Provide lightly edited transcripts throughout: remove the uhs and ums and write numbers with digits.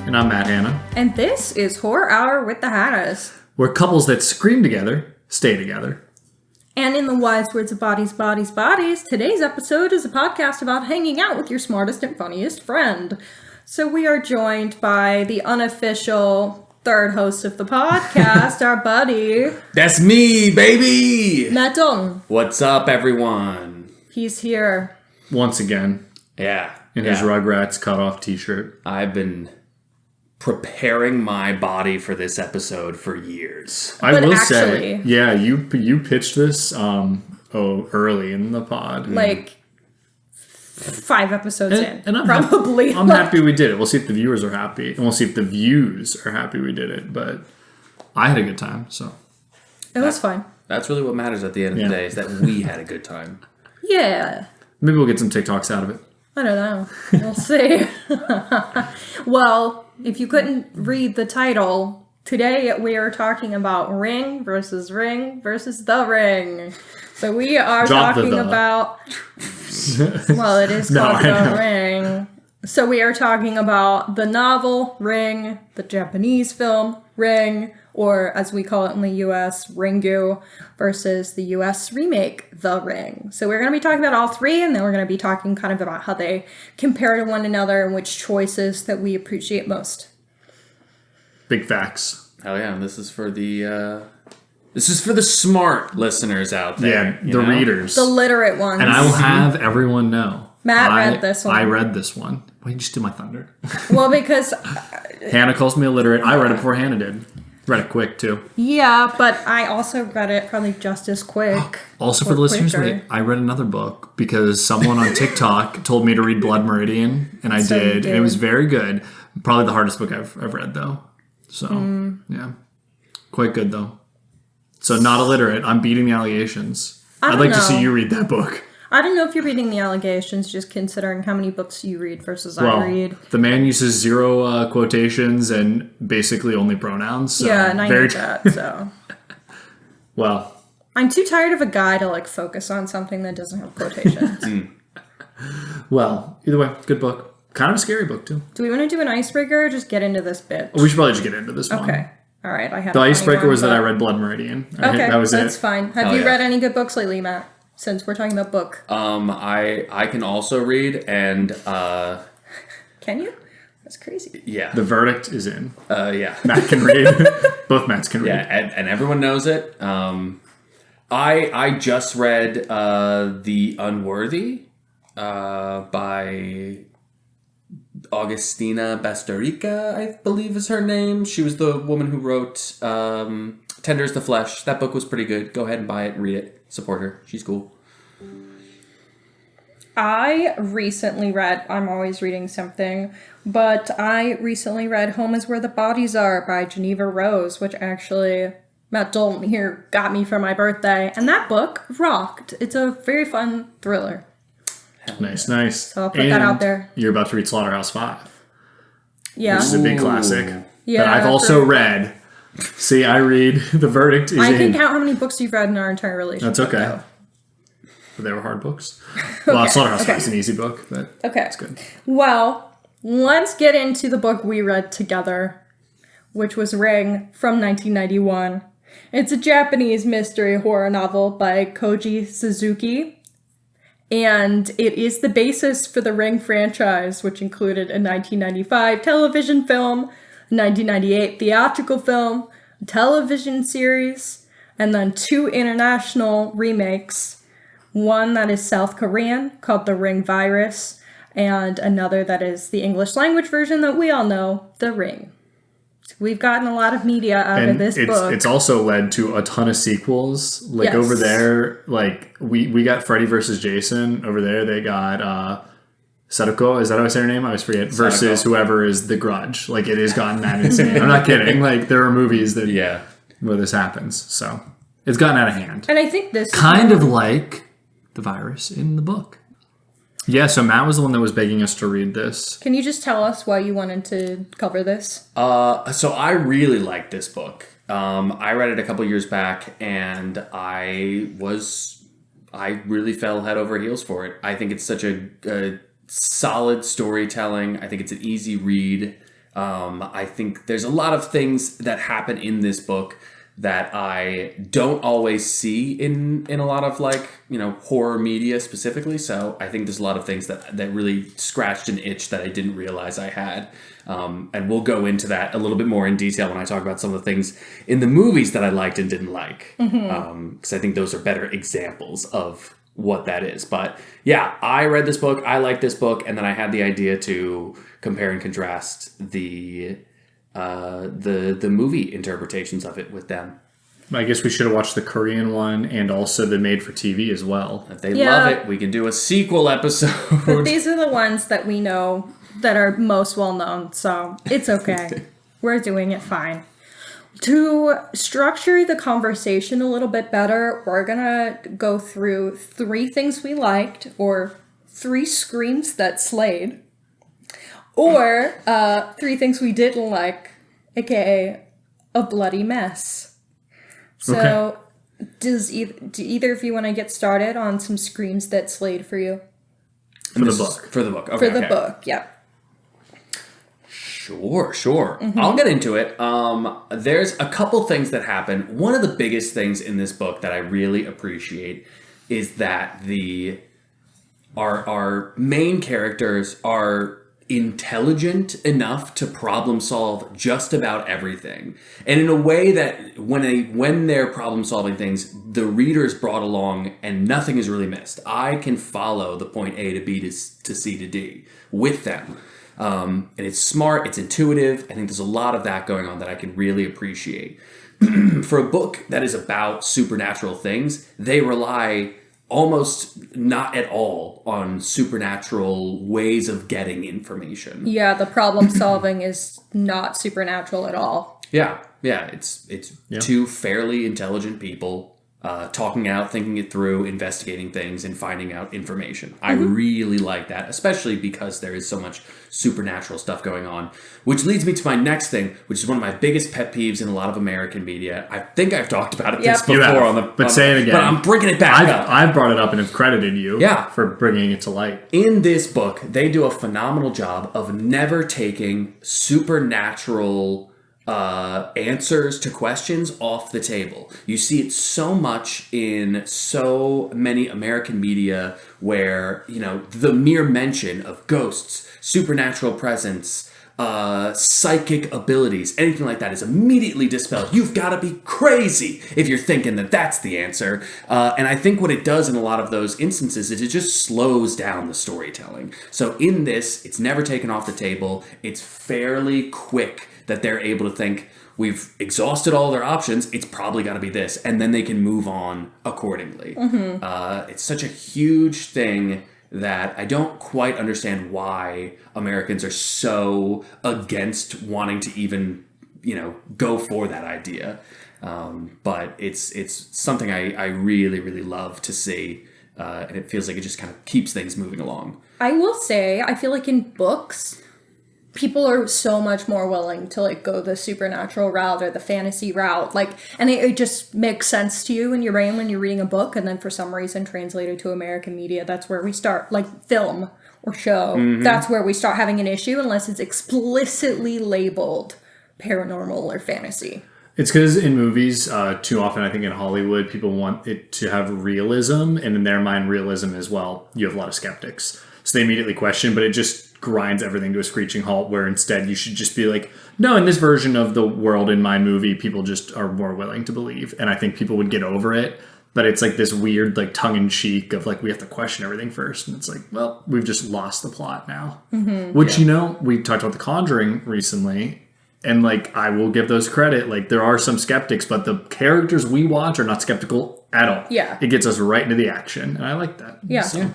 And I'm Matt Hanna. And this is Horror Hour with the Hannas. We're couples that scream together, stay together. And in the wise words of Bodies, Bodies, Bodies, today's episode is a podcast about hanging out with your smartest and funniest friend. So we are joined by the unofficial third host of the podcast, our buddy. That's me, baby! Matt Dalton. What's up, everyone? He's here. Once again. Yeah. In his Rugrats cut-off t-shirt. I've been preparing my body for this episode for years. I will say, yeah, you pitched this early in the pod. Like 5 episodes in. And I'm probably. I'm happy we did it. We'll see if the viewers are happy. And we'll see if the views are happy we did it. But I had a good time, so. It was fun. That's really what matters at the end of the day, is that we had a good time. Yeah. Maybe we'll get some TikToks out of it. I don't know. We'll see. Well, if you couldn't read the title, today we are talking about Ring versus The Ring. So we are talking about... Well, it is called The Ring. So we are talking about the novel Ring, the Japanese film Ring, or as we call it in the US, Ringu, versus the US remake, The Ring. So we're going to be talking about all three, and then we're going to be talking kind of about how they compare to one another and which choices that we appreciate most. Big facts. Hell yeah, and this is for the smart listeners out there. Yeah, the readers. The literate ones. And I will have everyone know. Matt read this one. I read this one. Why did you steal my thunder? Well, because... Hannah calls me illiterate. I read it before Hannah did. Read it quick, too. Yeah, but I also read it probably just as quick. Also, for the listeners, I read another book because someone on TikTok told me to read Blood Meridian, and I did. And it was very good. Probably the hardest book I've read, though. So, yeah. Quite good, though. So, not illiterate. I'm beating the allegations. I'd like to see you read that book. I don't know if you're beating the allegations, just considering how many books you read versus I read. The man uses 0 quotations and basically only pronouns. So yeah, and I hate that, so... Well... I'm too tired of a guy to, focus on something that doesn't have quotations. Well, either way, good book. Kind of a scary book, too. Do we want to do an icebreaker or just get into this bit? We should probably just get into this one. Okay. All right, I had the icebreaker was that I read Blood Meridian. Okay, that was that's fine. Have you read any good books lately, Matt? Since we're talking about book. I can also read, and... Can you? That's crazy. Yeah. The verdict is in. Yeah. Matt can read. Both Matts can read. Yeah, and everyone knows it. I just read The Unworthy by Augustina Bastarrica, I believe is her name. She was the woman who wrote Tender is the Flesh. That book was pretty good. Go ahead and buy it and read it. Support her. She's cool. I recently read, I'm always reading something, but I recently read Home is Where the Bodies Are by Geneva Rose, which actually Matt Dalton here got me for my birthday, and that book rocked. It's a very fun thriller. Nice. So I'll put that out there. You're about to read Slaughterhouse 5. Yeah. Which is a big classic. Yeah. That I've also read. See, I read The Verdict is in. I can count how many books you've read in our entire relationship. That's okay. Though. But they were hard books. Well, Slaughterhouse 5 is an easy book, but it's good. Well, let's get into the book we read together, which was Ring from 1991. It's a Japanese mystery horror novel by Koji Suzuki, and it is the basis for the Ring franchise, which included a 1995 television film, 1998 theatrical film, a television series, and then 2 international remakes. One that is South Korean, called The Ring Virus, and another that is the English language version that we all know, The Ring. So we've gotten a lot of media out of this book. It's also led to a ton of sequels. Over there, we got Freddy versus Jason. Over there, they got... Sadako, is that how I say her name? I always forget. Versus whoever is the Grudge. It has gotten that insane. I'm not kidding. There are movies that where this happens. So it's gotten out of hand. And I think this kind of like the virus in the book. Yeah, so Matt was the one that was begging us to read this. Can you just tell us why you wanted to cover this? So I really like this book. I read it a couple years back, and I really fell head over heels for it. I think it's such a solid storytelling. I think it's an easy read. I think there's a lot of things that happen in this book that I don't always see in a lot of horror media specifically. So I think there's a lot of things that really scratched an itch that I didn't realize I had. And we'll go into that a little bit more in detail when I talk about some of the things in the movies that I liked and didn't like. Because I think those are better examples of what that is. But yeah, I read this book, I liked this book, and then I had the idea to compare and contrast the movie interpretations of it with them. I guess we should have watched the Korean one and also the made for TV as well. If they love it, we can do a sequel episode. But these are the ones that we know that are most well known, so it's okay. We're doing it fine. To structure the conversation a little bit better, we're gonna go through 3 things we liked, or 3 screams that slayed, or 3 things we didn't like, aka a bloody mess. So, do either of you want to get started on some screams that slayed for you? For the book. Okay, for the book, yeah. Sure. I'll get into it. There's a couple things that happen. One of the biggest things in this book that I really appreciate is that our main characters are intelligent enough to problem solve just about everything, and in a way that when they're problem solving things, the reader's brought along and nothing is really missed. I can follow the point A to B to C to D with them. And it's smart, it's intuitive. I think there's a lot of that going on that I can really appreciate. For a book that is about supernatural things, they rely almost not at all on supernatural ways of getting information. Yeah, the problem solving is not supernatural at all. Yeah, it's 2 fairly intelligent people talking out, thinking it through, investigating things, and finding out information. I really like that, especially because there is so much supernatural stuff going on. Which leads me to my next thing, which is one of my biggest pet peeves in a lot of American media. I think I've talked about it this before say it again. But I'm bringing it back up. I've brought it up and have credited you for bringing it to light. In this book, they do a phenomenal job of never taking supernatural answers to questions off the table. You see it so much in so many American media where, the mere mention of ghosts, supernatural presence, psychic abilities, anything like that is immediately dispelled. You've got to be crazy if you're thinking that that's the answer. And I think what it does in a lot of those instances is it just slows down the storytelling. So in this, it's never taken off the table. It's fairly quick that they're able to think, we've exhausted all their options, it's probably got to be this, and then they can move on accordingly. It's such a huge thing that I don't quite understand why Americans are so against wanting to even, go for that idea. But it's something I really, really love to see, and it feels like it just kind of keeps things moving along. I will say, I feel like in books, people are so much more willing to go the supernatural route or the fantasy route, and it just makes sense to you in your brain when you're reading a book, and then for some reason translated to American media, that's where we start, film or show, that's where we start having an issue unless it's explicitly labeled paranormal or fantasy. It's because in movies, too often, I think in Hollywood, people want it to have realism, and in their mind, realism is, you have a lot of skeptics. So they immediately question, but it just grinds everything to a screeching halt, where instead you should just be like, no, in this version of the world in my movie, people just are more willing to believe. And I think people would get over it. But it's this weird, tongue-in-cheek of, we have to question everything first. And it's we've just lost the plot now. Which, we talked about The Conjuring recently. And, I will give those credit. There are some skeptics, but the characters we watch are not skeptical at all. Yeah. It gets us right into the action. And I like that. Yeah. So.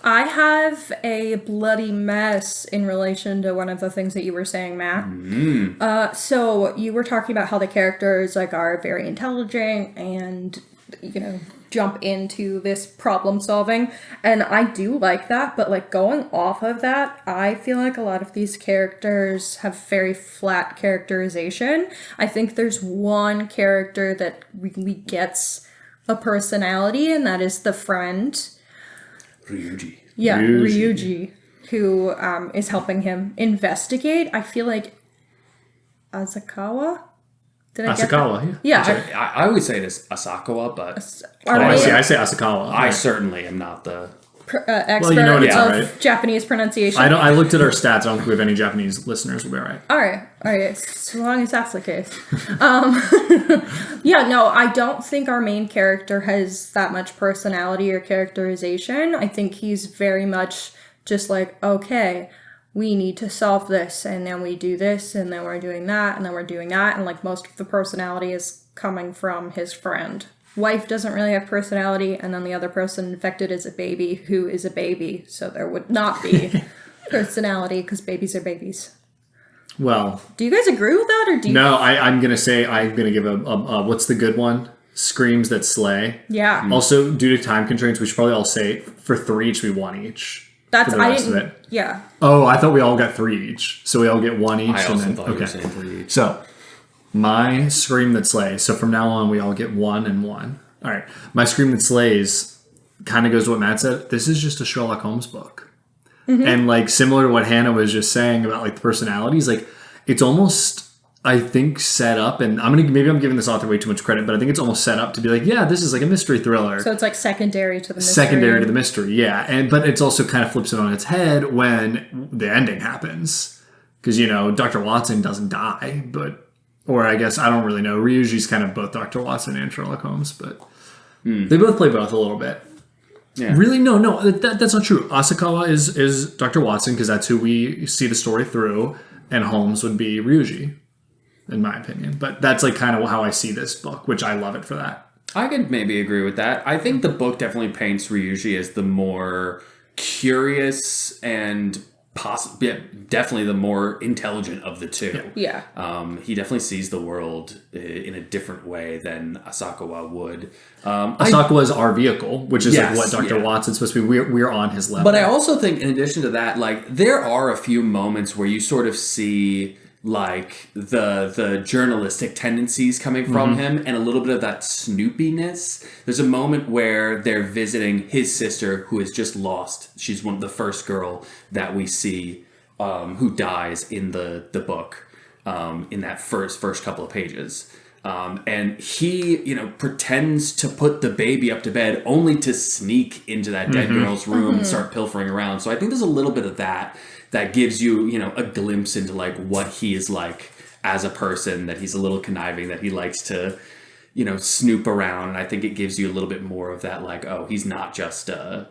I have a bloody mess in relation to one of the things that you were saying, Matt. So you were talking about how the characters are very intelligent and jump into this problem solving, and I do like that. But going off of that, I feel like a lot of these characters have very flat characterization. I think there's one character that really gets a personality, and that is the friend. Ryuji. Yeah, Ryuji. who is helping him investigate. I feel like Asakawa? Did I get that? Asakawa, yeah. I always say this Asakawa, but I say Asakawa. I certainly am not the expert know it's of right. Japanese pronunciation. I looked at our stats. I don't think we have any Japanese listeners. We'll be all right. All right. So long as that's the case. Yeah, no, I don't think our main character has that much personality or characterization. I think he's very much just like, okay, we need to solve this, and then we do this, and then we're doing that, and then we're doing that, and like most of the personality is coming from his friend. Wife doesn't really have personality, and then the other person infected is a baby who is a baby, so there would not be personality because babies are babies. Well, do you guys agree with that, or do you? No, I'm gonna give a what's the good one? Screams that slay. Yeah. Also, due to time constraints, we should probably all say for 3 each, we 1 each. That's for the rest of it. Yeah. Oh, I thought we all got 3 each, so we all get 1 each. I also thought you were saying 3 each. So, my scream that slays. So from now on, we all get 1 and 1. All right. My scream that slays kind of goes to what Matt said. This is just a Sherlock Holmes book. Mm-hmm. And like similar to what Hannah was just saying about like the personalities, like it's almost, I think, set up, and maybe I'm giving this author way too much credit, but I think it's almost set up to be like, yeah, this is like a mystery thriller. So it's like secondary to the mystery. Secondary to the mystery, yeah. But it's also kind of flips it on its head when the ending happens. Because, Dr. Watson doesn't die, or I guess, I don't really know. Ryuji's kind of both Dr. Watson and Sherlock Holmes, but they both play both a little bit. Yeah. Really? No, that's not true. Asakawa is Dr. Watson because that's who we see the story through, and Holmes would be Ryuji, in my opinion. But that's like kind of how I see this book, which I love it for that. I could maybe agree with that. I think the book definitely paints Ryuji as the more curious and definitely the more intelligent of the two. Yeah. He definitely sees the world in a different way than Asakawa would. Asakawa is our vehicle, which is like what Dr. Watson's supposed to be. We're on his level. But I also think, in addition to that, like there are a few moments where you sort of see like the journalistic tendencies coming from him and a little bit of that snoopiness. There's a moment where they're visiting his sister who is just lost. She's the first girl that we see who dies in the book in that first couple of pages. And he, pretends to put the baby up to bed only to sneak into that dead girl's room and start pilfering around. So I think there's a little bit of that gives you, a glimpse into like what he is like as a person, that he's a little conniving, that he likes to, snoop around. And I think it gives you a little bit more of that, like, oh, he's not just a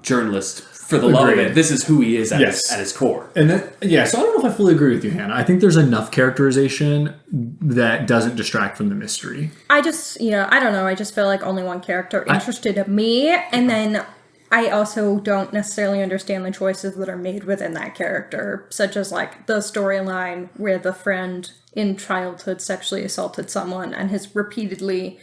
journalist for the love of it. This is who he is at his core. And so I don't know if I fully agree with you, Hannah. I think there's enough characterization that doesn't distract from the mystery. I just, I don't know. I just feel like only one character interested me. And then I also don't necessarily understand the choices that are made within that character, such as like the storyline where the friend in childhood sexually assaulted someone and has repeatedly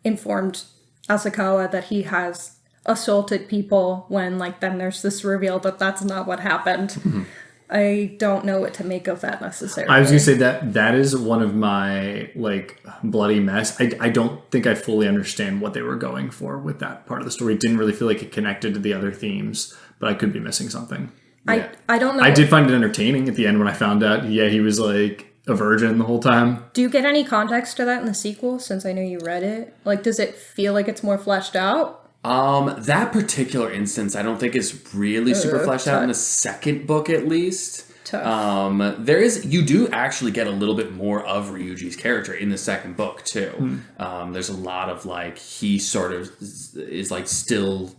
informed Asakawa that he has assaulted people when like then there's this reveal that that's not what happened. I don't know what to make of that necessarily. I was going to say that is one of my like bloody mess. I don't think I fully understand what they were going for with that part of the story. It didn't really feel like it connected to the other themes, but I could be missing something. I don't know. I did find it entertaining at the end when I found out, he was like a virgin the whole time. Do you get any context to that in the sequel, since I know you read it? Like, does it feel like it's more fleshed out? That particular instance, I don't think is really super fleshed out in the second book, at least. You do actually get a little bit more of Ryuji's character in the second book too. There's a lot of like he sort of is like still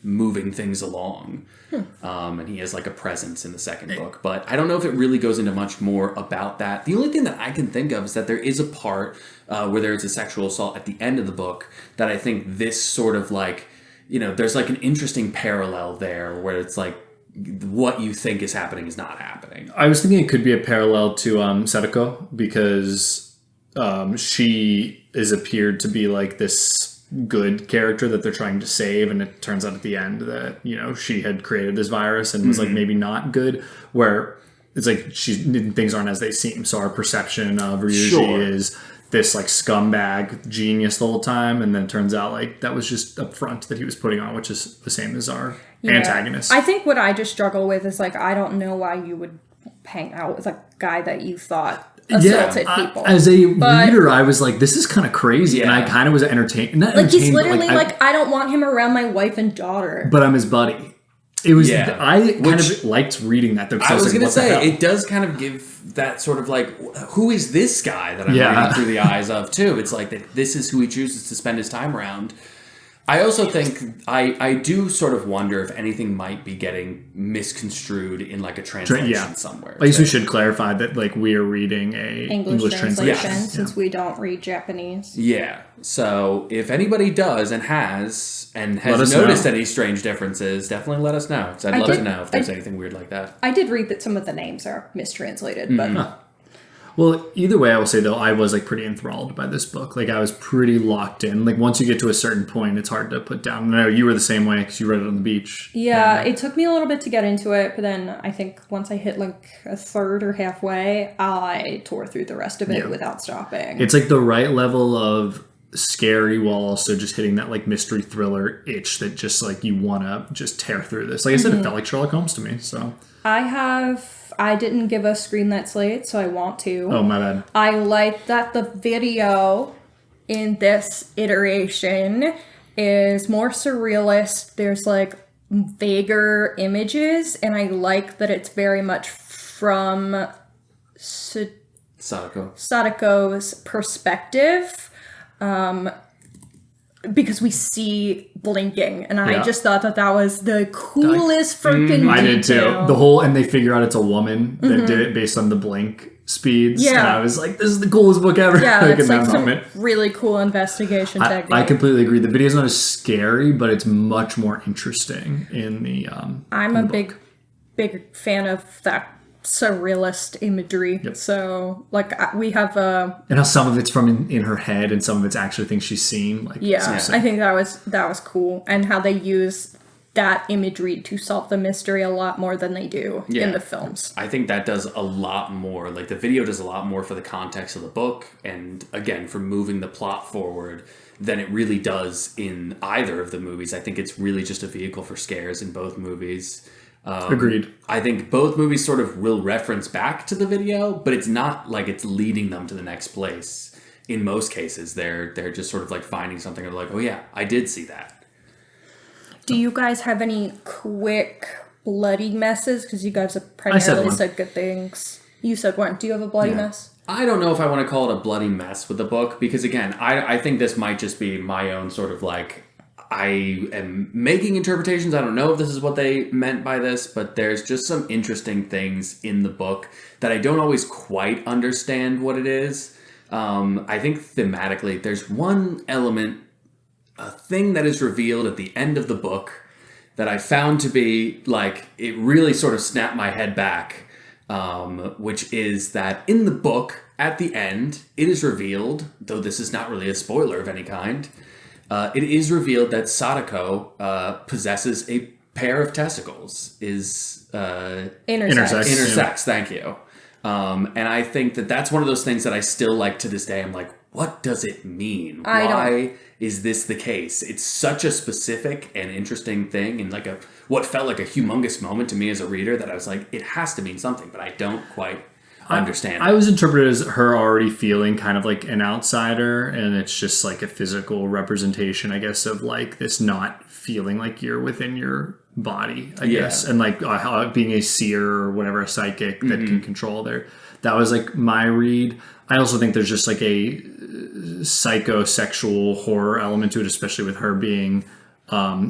moving things along, and he has like a presence in the second book. But I don't know if it really goes into much more about that. The only thing that I can think of is that there is a part where there's a sexual assault at the end of the book that I think this sort of like, there's like an interesting parallel there where it's like what you think is happening is not happening. I was thinking it could be a parallel to Sadako because she is appeared to be like this good character that they're trying to save, and it turns out at the end that she had created this virus and was like maybe not good, where it's like things aren't as they seem. So our perception of Ryuji is this like scumbag genius the whole time, and then it turns out like that was just a front that he was putting on, which is the same as our antagonist. I think what I just struggle with is like, I don't know why you would hang out with a guy that you thought assaulted people. As a reader, I was like, this is kind of crazy, and I kind of was entertained. Not like he's entertained, literally but, like, I don't want him around my wife and daughter. But I'm his buddy. It was. I kind of liked reading that though. I was going to say it does kind of give that sort of like, who is this guy that I'm reading through the eyes of too? It's like that. This is who he chooses to spend his time around. I also think I do sort of wonder if anything might be getting misconstrued in like a translation somewhere. At least we should clarify that like we are reading a English translation since we don't read Japanese. Yeah. So if anybody does and has noticed any strange differences, definitely let us know. 'Cause I'd love to know if there's anything weird like that. I did read that some of the names are mistranslated, but... Well, either way, I will say, though, I was, like, pretty enthralled by this book. Like, I was pretty locked in. Like, once you get to a certain point, it's hard to put down. I know you were the same way because you read it on the beach. Yeah, it took me a little bit to get into it, but then I think once I hit, like, a third or halfway, I tore through the rest of it without stopping. It's, like, the right level of scary while also just hitting that, like, mystery thriller itch that just, like, you want to just tear through this. Like I said, it felt like Sherlock Holmes to me, so... I didn't give a Screen That's Late, so I want to. Oh, my bad. I like that the video in this iteration is more surrealist. There's like vaguer images, and I like that it's very much from Sadako's perspective. Because we see blinking, and I just thought that was the coolest freaking detail. I did too. The whole, and they figure out it's a woman that did it based on the blink speeds. Yeah. And I was like, this is the coolest book ever. Yeah, like it's like some really cool investigation technique. I completely agree. The video's not as scary, but it's much more interesting in the I'm a big fan of that surrealist imagery. So like we have and how some of it's from in her head and some of it's actually things she's seen. Like I think that was cool, and how they use that imagery to solve the mystery a lot more than they do in the films. I think that does a lot more. Like the video does a lot more for the context of the book, and again for moving the plot forward than it really does in either of the movies. I think it's really just a vehicle for scares in both movies. Agreed. I think both movies sort of will reference back to the video, but it's not like it's leading them to the next place. In most cases, they're just sort of like finding something, or like, oh yeah, I did see that. Do you guys have any quick bloody messes? Because you guys have primarily said good things. You said one. Do you have a bloody mess? I don't know if I want to call it a bloody mess with the book, because again, I think this might just be my own sort of like, I am making interpretations. I don't know if this is what they meant by this, but there's just some interesting things in the book that I don't always quite understand what it is. I think thematically, there's one element, a thing that is revealed at the end of the book that I found to be like, it really sort of snapped my head back, which is that in the book, at the end, it is revealed, though this is not really a spoiler of any kind, it is revealed that Sadako possesses a pair of testicles, is intersex. Thank you. And I think that that's one of those things that I still like to this day. I'm like, what does it mean? Why is this the case? It's such a specific and interesting thing, and like what felt like a humongous moment to me as a reader that I was like, it has to mean something, but I don't quite understand. I was interpreted as her already feeling kind of like an outsider, and it's just like a physical representation, I guess, of like this not feeling like you're within your body, I guess, and like how being a seer or whatever, a psychic that can control that was like my read. I also think there's just like a psychosexual horror element to it, especially with her being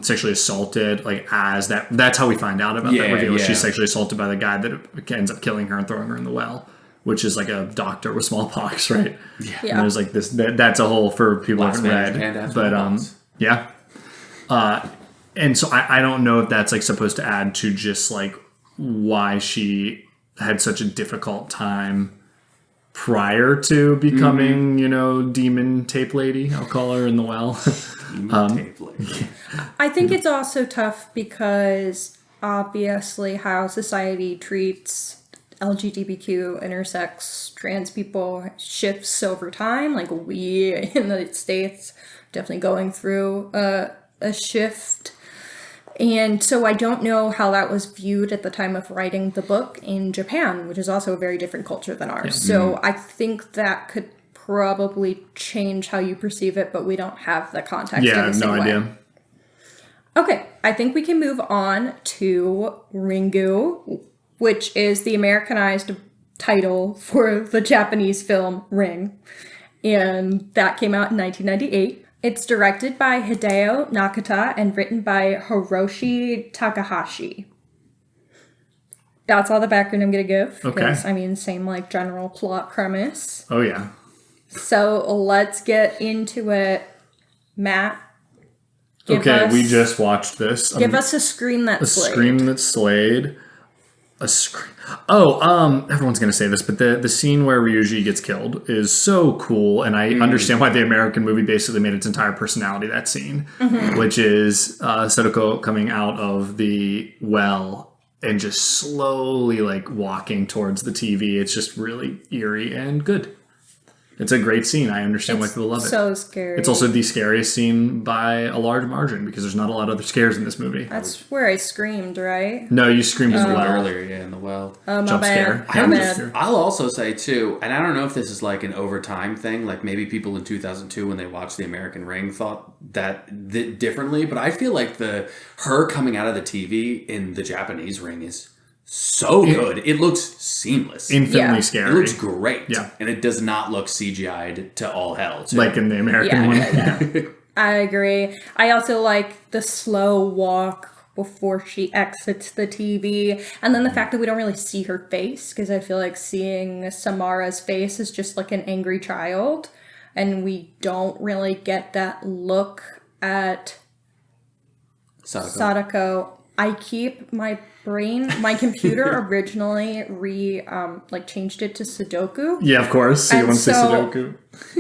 sexually assaulted, like that's how we find out about that reveal. She's sexually assaulted by the guy that ends up killing her and throwing her in the well, which is like a doctor with smallpox, right? And there's like this that's a whole for people who haven't read, but and so I don't know if that's like supposed to add to just like why she had such a difficult time prior to becoming, demon tape lady, I'll call her, in the well. I think it's also tough because obviously how society treats LGBTQ, intersex, trans people shifts over time. Like, we in the States definitely going through a shift. And so I don't know how that was viewed at the time of writing the book in Japan, which is also a very different culture than ours. Yeah. So I think that could probably change how you perceive it, but we don't have the context. Yeah, I have no idea. Okay, I think we can move on to Ringu, which is the Americanized title for the Japanese film Ring. And that came out in 1998. It's directed by Hideo Nakata and written by Hiroshi Takahashi. That's all the background I'm going to give. Okay. I mean, same like general plot premise. Oh, yeah. So let's get into it. Matt. We just watched this. Give us a scream that slayed. A scream that slayed. Everyone's gonna say this, but the scene where Ryuji gets killed is so cool, and I understand why the American movie basically made its entire personality that scene, which is Sadako coming out of the well and just slowly like walking towards the TV. It's just really eerie and good. It's a great scene. I understand why people love it. It's so scary. It's also the scariest scene by a large margin because there's not a lot of other scares in this movie. That's where I screamed, right? No, you screamed as well. Earlier, in the well. Jump scare. I'll also say, too, and I don't know if this is like an overtime thing, like maybe people in 2002 when they watched The American Ring thought that differently, but I feel like her coming out of the TV in the Japanese Ring is so good. It looks seamless. Infinitely scary. It looks great. Yeah. And it does not look CGI'd to all hell, too. Like in the American one. Yeah. I agree. I also like the slow walk before she exits the TV. And then the fact that we don't really see her face, because I feel like seeing Samara's face is just like an angry child. And we don't really get that look at Sadako. I keep my computer originally changed it to Sudoku. Yeah, of course. So you want to say Sudoku.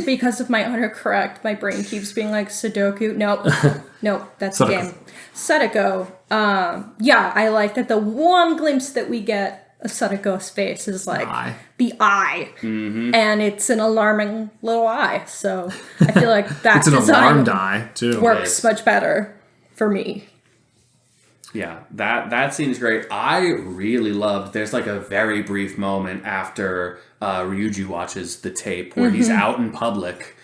Because of my autocorrect, my brain keeps being like Sudoku. Nope, that's the game. Sadako. I like that the one glimpse that we get of Sadako's face is like the eye. Mm-hmm. And it's an alarming little eye. So I feel like that it's an alarmed eye, too. Works much better for me. Yeah, that scene is great. I really loved, there's like a very brief moment after Ryuji watches the tape where he's out in public,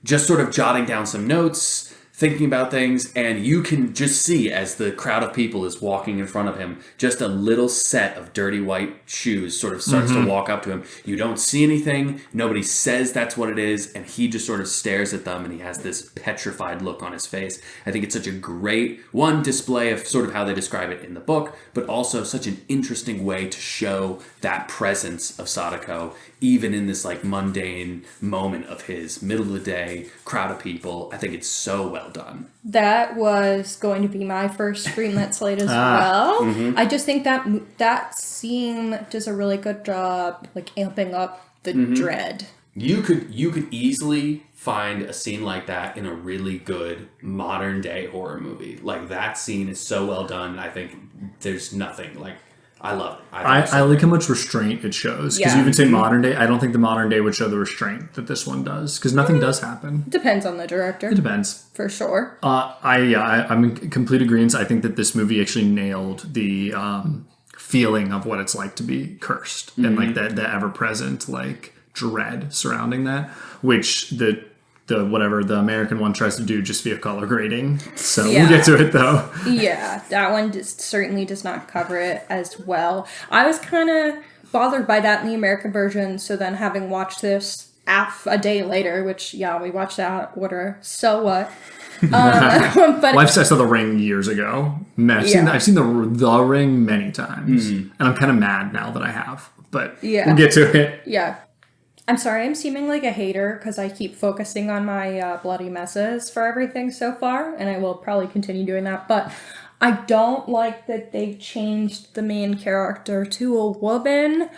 just sort of jotting down some notes, thinking about things, and you can just see as the crowd of people is walking in front of him, just a little set of dirty white shoes sort of starts to walk up to him. You don't see anything, nobody says that's what it is, and he just sort of stares at them, and he has this petrified look on his face. I think it's such a great, display of sort of how they describe it in the book, but also such an interesting way to show that presence of Sadako, even in this like mundane moment of his, middle of the day, crowd of people. I think it's so well done. That was going to be my first scream that slayed as well. I just think that scene does a really good job, like amping up the dread. You could easily find a scene like that in a really good modern day horror movie. Like that scene is so well done. I think there's nothing like. I love it. I like how much restraint it shows. Because you even say modern day. I don't think the modern day would show the restraint that this one does. Because nothing does happen. Depends on the director. It depends. For sure. I'm in complete agreement. I think that this movie actually nailed the feeling of what it's like to be cursed. And like that ever-present like dread surrounding that. Which the American one tries to do just via color grading. So we'll get to it though. Yeah, that one certainly does not cover it as well. I was kind of bothered by that in the American version, so then having watched this a day later, which, we watched that out of order, so what? But I saw The Ring years ago. I've seen the Ring many times, and I'm kind of mad now that I have, but we'll get to it. Yeah. I'm sorry I'm seeming like a hater because I keep focusing on my bloody messes for everything so far, and I will probably continue doing that, but I don't like that they changed the main character to a woman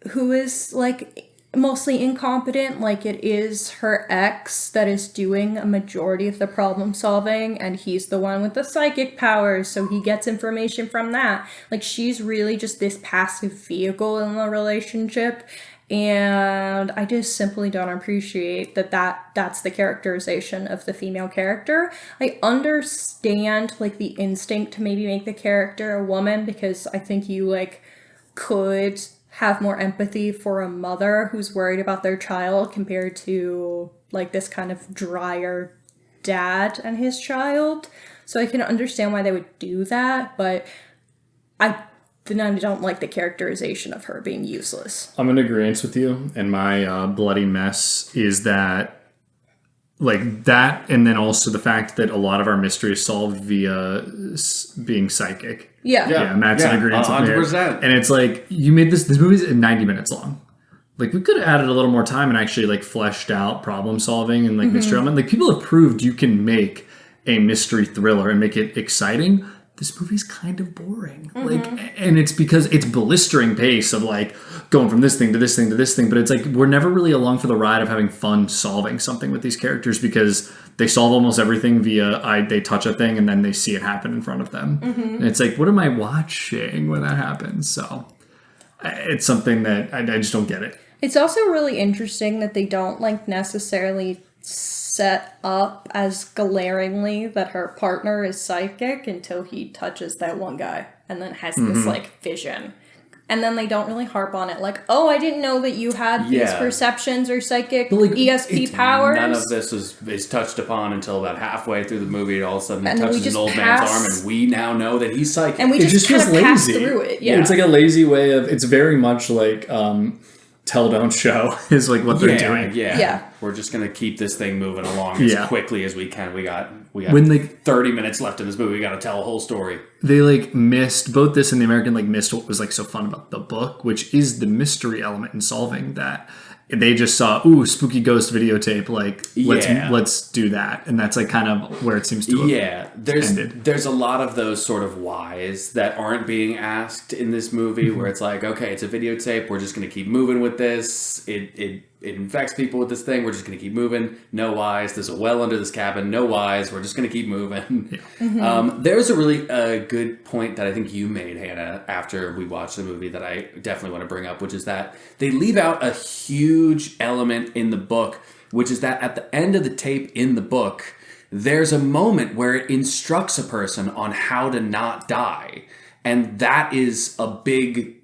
who is like mostly incompetent. Like, it is her ex that is doing a majority of the problem solving, and he's the one with the psychic powers, so he gets information from that. Like, she's really just this passive vehicle in the relationship, and I just simply don't appreciate that's the characterization of the female character. I understand, like, the instinct to maybe make the character a woman, because I think you, like, could have more empathy for a mother who's worried about their child compared to, like, this kind of drier dad and his child. So I can understand why they would do that, but I don't like the characterization of her being useless. I'm in agreement with you, and my bloody mess is that, like, that, and then also the fact that a lot of our mystery is solved via being psychic. Yeah, Matt's in agreement with me. 100%. And it's like, you made this movie's 90 minutes long. Like, we could have added a little more time and actually, like, fleshed out problem solving and, like, mystery element. Like, people have proved you can make a mystery thriller and make it exciting. This movie's kind of boring. Like, and it's because it's blistering pace of, like, going from this thing to this thing to this thing, but it's like we're never really along for the ride of having fun solving something with these characters, because they solve almost everything via they touch a thing and then they see it happen in front of them. And it's like, what am I watching when that happens? So it's something that I just don't get it. It's also really interesting that they don't, like, necessarily set up as glaringly that her partner is psychic until he touches that one guy and then has this, like, vision. And then they don't really harp on it, like, oh, I didn't know that you had these perceptions or psychic ESP powers. None of this is touched upon until about halfway through the movie. All of a sudden, he touches an old man's arm, and we now know that he's psychic. And we just kind of pass through it. Yeah, it's like a lazy way of. It's very much like tell don't show is like what they're doing. Yeah. We're just gonna keep this thing moving along as quickly as we can. We got when 30 minutes left in this movie. We got to tell a whole story. They, like, missed both this and the American, like, missed what was, like, so fun about the book, which is the mystery element in solving that. They just saw, ooh, spooky ghost videotape, like, let's do that. And that's, like, kind of where it seems to have ended. There's a lot of those sort of whys that aren't being asked in this movie, where it's like, okay, it's a videotape, we're just going to keep moving with this. It infects people with this thing, we're just going to keep moving. No whys. There's a well under this cabin. No whys. We're just going to keep moving. There's a really good point that I think you made, Hannah, after we watched the movie that I definitely want to bring up, which is that they leave out a huge element in the book, which is that at the end of the tape in the book, there's a moment where it instructs a person on how to not die. And that is a big,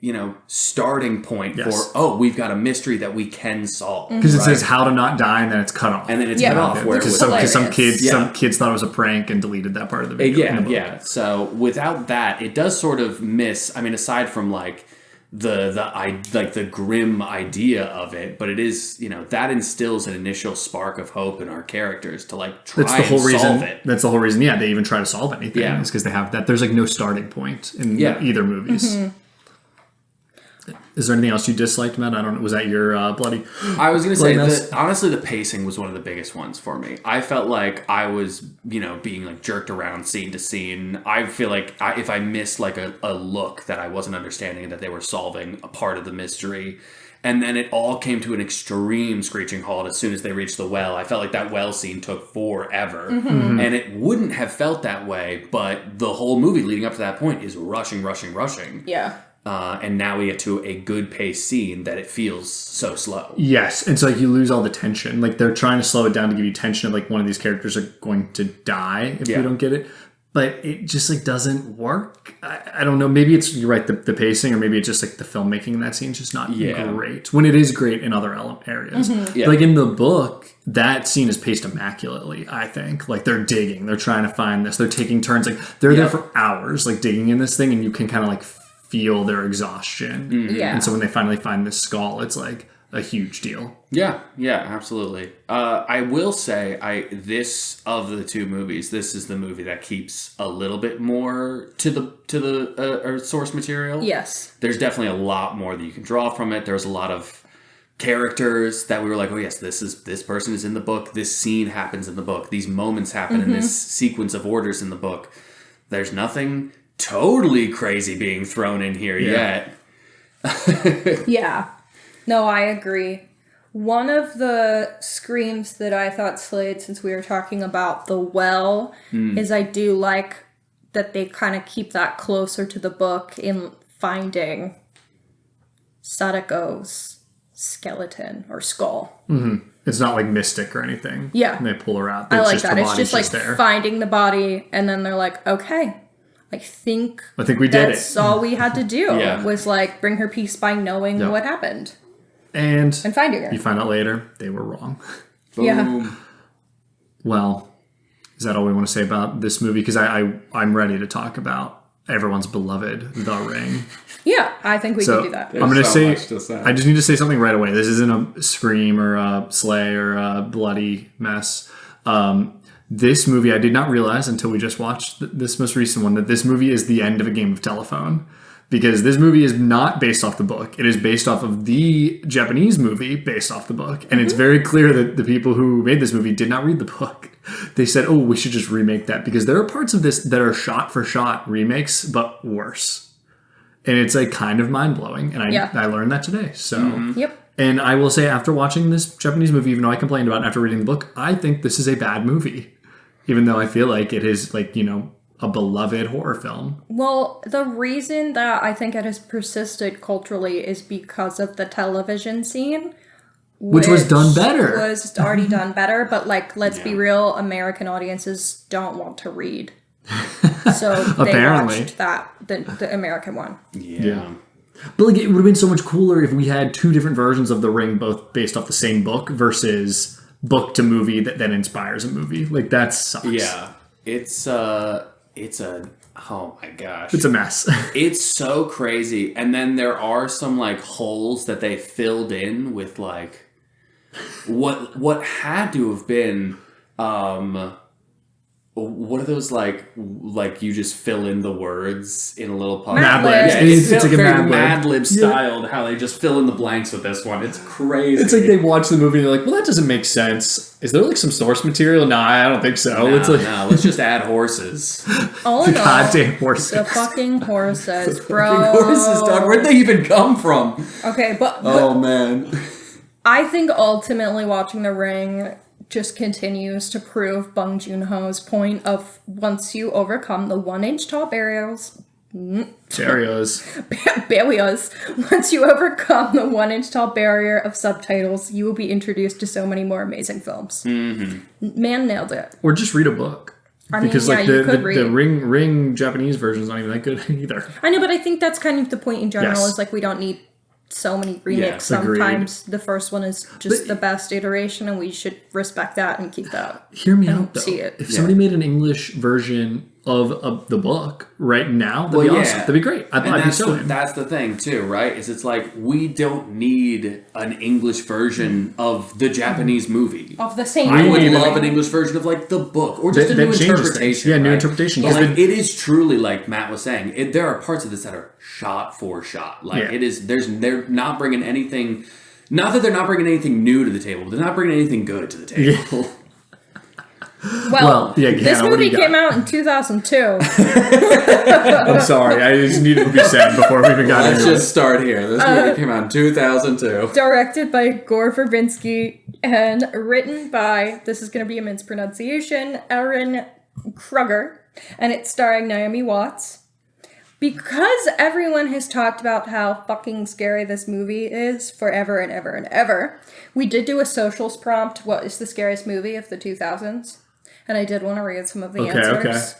starting point for, we've got a mystery that we can solve. Because it says how to not die, and then it's cut off. And then it's cut off. Because some kids thought it was a prank and deleted that part of the video. So without that, it does sort of miss, I mean, aside from, like, the grim idea of it, but it is, that instills an initial spark of hope in our characters to, like, try solve it. That's the whole reason. Yeah, they even try to solve anything. Is because they have that. There's, like, no starting point in either movies. Is there anything else you disliked, Matt? I don't know. Was that your bloody? I was going to say that, honestly, the pacing was one of the biggest ones for me. I felt like I was, being, like, jerked around scene to scene. I feel like if I missed, like, a look that I wasn't understanding, that they were solving a part of the mystery, and then it all came to an extreme screeching halt as soon as they reached the well. I felt like that well scene took forever. And it wouldn't have felt that way, but the whole movie leading up to that point is rushing. Yeah. And now we get to a good pace scene that it feels so slow. Yes, and so, like, you lose all the tension. Like, they're trying to slow it down to give you tension of, like, one of these characters are going to die if you don't get it. But it just, like, doesn't work. I don't know. Maybe it's, you're right, the pacing, or maybe it's just, like, the filmmaking in that scene is just not great. When it is great in other areas. Like, in the book, that scene is paced immaculately, I think. Like, they're digging. They're trying to find this. They're taking turns. Like, they're there for hours, like, digging in this thing, and you can kind of, like, feel their exhaustion. And so when they finally find this skull, it's like a huge deal. Yeah, absolutely. I will say, this of the two movies, this is the movie that keeps a little bit more to the source material. Yes. There's definitely a lot more that you can draw from it. There's a lot of characters that we were like, oh yes, this person is in the book. This scene happens in the book. These moments happen in this sequence of orders in the book. There's nothing totally crazy being thrown in here yet. No, I agree. One of the screams that I thought slayed, since we were talking about the well, is I do like that they kind of keep that closer to the book in finding Sadako's skeleton or skull. Mm-hmm. It's not like mystic or anything. Yeah. And they pull her out. I like that. It's just like there. finding the body, and then they're like, okay, I think we did it. That's all we had to do Yeah. was like bring her peace by knowing what happened. And finding her. You find out later they were wrong. Boom. Yeah. Well, is that all we want to say about this movie? Because I'm ready to talk about everyone's beloved The Ring. Yeah, I think we can do that. I'm going to say, much to say. I just need to say something right away. This isn't a scream or a slay or a bloody mess. This movie, I did not realize until we just watched this most recent one, that this movie is the end of a game of telephone. Because this movie is not based off the book. It is based off of the Japanese movie based off the book. And it's very clear that the people who made this movie did not read the book. They said, oh, we should just remake that. Because there are parts of this that are shot-for-shot remakes, but worse. And it's like kind of mind-blowing. And I learned that today. So, Yep. And I will say, after watching this Japanese movie, even though I complained about it after reading the book, I think this is a bad movie. Even though I feel like it is like, a beloved horror film. Well, the reason that I think it has persisted culturally is because of the television scene. Which was done better. Was already done better, but let's be real, American audiences don't want to read. So they watched the American one. Yeah. But it would have been so much cooler if we had two different versions of The Ring, both based off the same book, versus book to movie that then inspires a movie. That sucks. Yeah. Oh my gosh. It's a mess. It's so crazy. And then there are some holes that they filled in with what had to have been what are those you just fill in the words in a little part? Mad Libs. Yeah, It's like like a very Mad Lib styled how they just fill in the blanks with this one. It's crazy. It's like they watch the movie and they're like, well, that doesn't make sense. Is there some source material? No, I don't think so. No, let's just add horses. All in all, goddamn horses. the fucking horses, bro. Fucking horses, dog. Where'd they even come from? Okay, but Oh man. I think ultimately watching The Ring just continues to prove Bong Joon-ho's point of once you overcome the 1-inch tall barriers, once you overcome the 1-inch tall barrier of subtitles, you will be introduced to so many more amazing films. Mm-hmm. Man nailed it. Or just read a book. Because the Ring Japanese version is not even that good either. I know, but I think that's kind of the point in general is we don't need so many remakes. Sometimes the first one is just the best iteration, and we should respect that and keep that. Hear me out, though. See it. If somebody made an English version of the book right now, that'd be awesome. That'd be great. I'd be so in. That's the thing, too, right? It's we don't need an English version of the Japanese movie. Of the same I would love an English version of the book, or just a new interpretation. Yeah, new interpretation. But it is truly, like Matt was saying, there are parts of this that are shot for shot. It is. They're not bringing anything. Not that they're not bringing anything new to the table, but they're not bringing anything good to the table. Yeah. Well, this movie came out in 2002. I'm sorry, I just needed to be said before we even got into it. Let's just start here. This movie came out in 2002. Directed by Gore Verbinski and written by, this is going to be a mispronunciation, Aaron Kruger, and it's starring Naomi Watts. Because everyone has talked about how fucking scary this movie is forever and ever and ever, we did do a socials prompt, what is the scariest movie of the 2000s? And I did want to read some of the answers. Okay.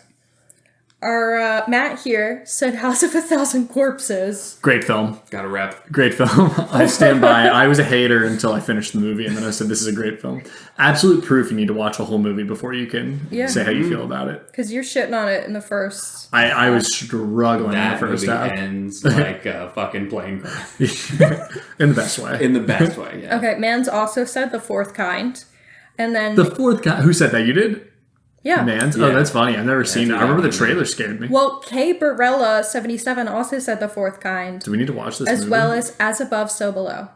Our Matt here said House of a Thousand Corpses. Great film. Got a rep. Great film. I stand by. I was a hater until I finished the movie, and then I said this is a great film. Absolute proof you need to watch a whole movie before you can say how you feel about it. Because you're shitting on it in the first. I was struggling in the first half. That movie ends like a fucking plane crash. In the best way. In the best way, yeah. Okay, Mans also said The Fourth Kind. And then... The Fourth Kind? Who said that? You did? Yeah. Mans? Yeah. Oh, that's funny. I've never seen it. I remember the trailer scared me. Well, Kay Barella, 77, also said The Fourth Kind. Do we need to watch this as movie? well as Above, So Below.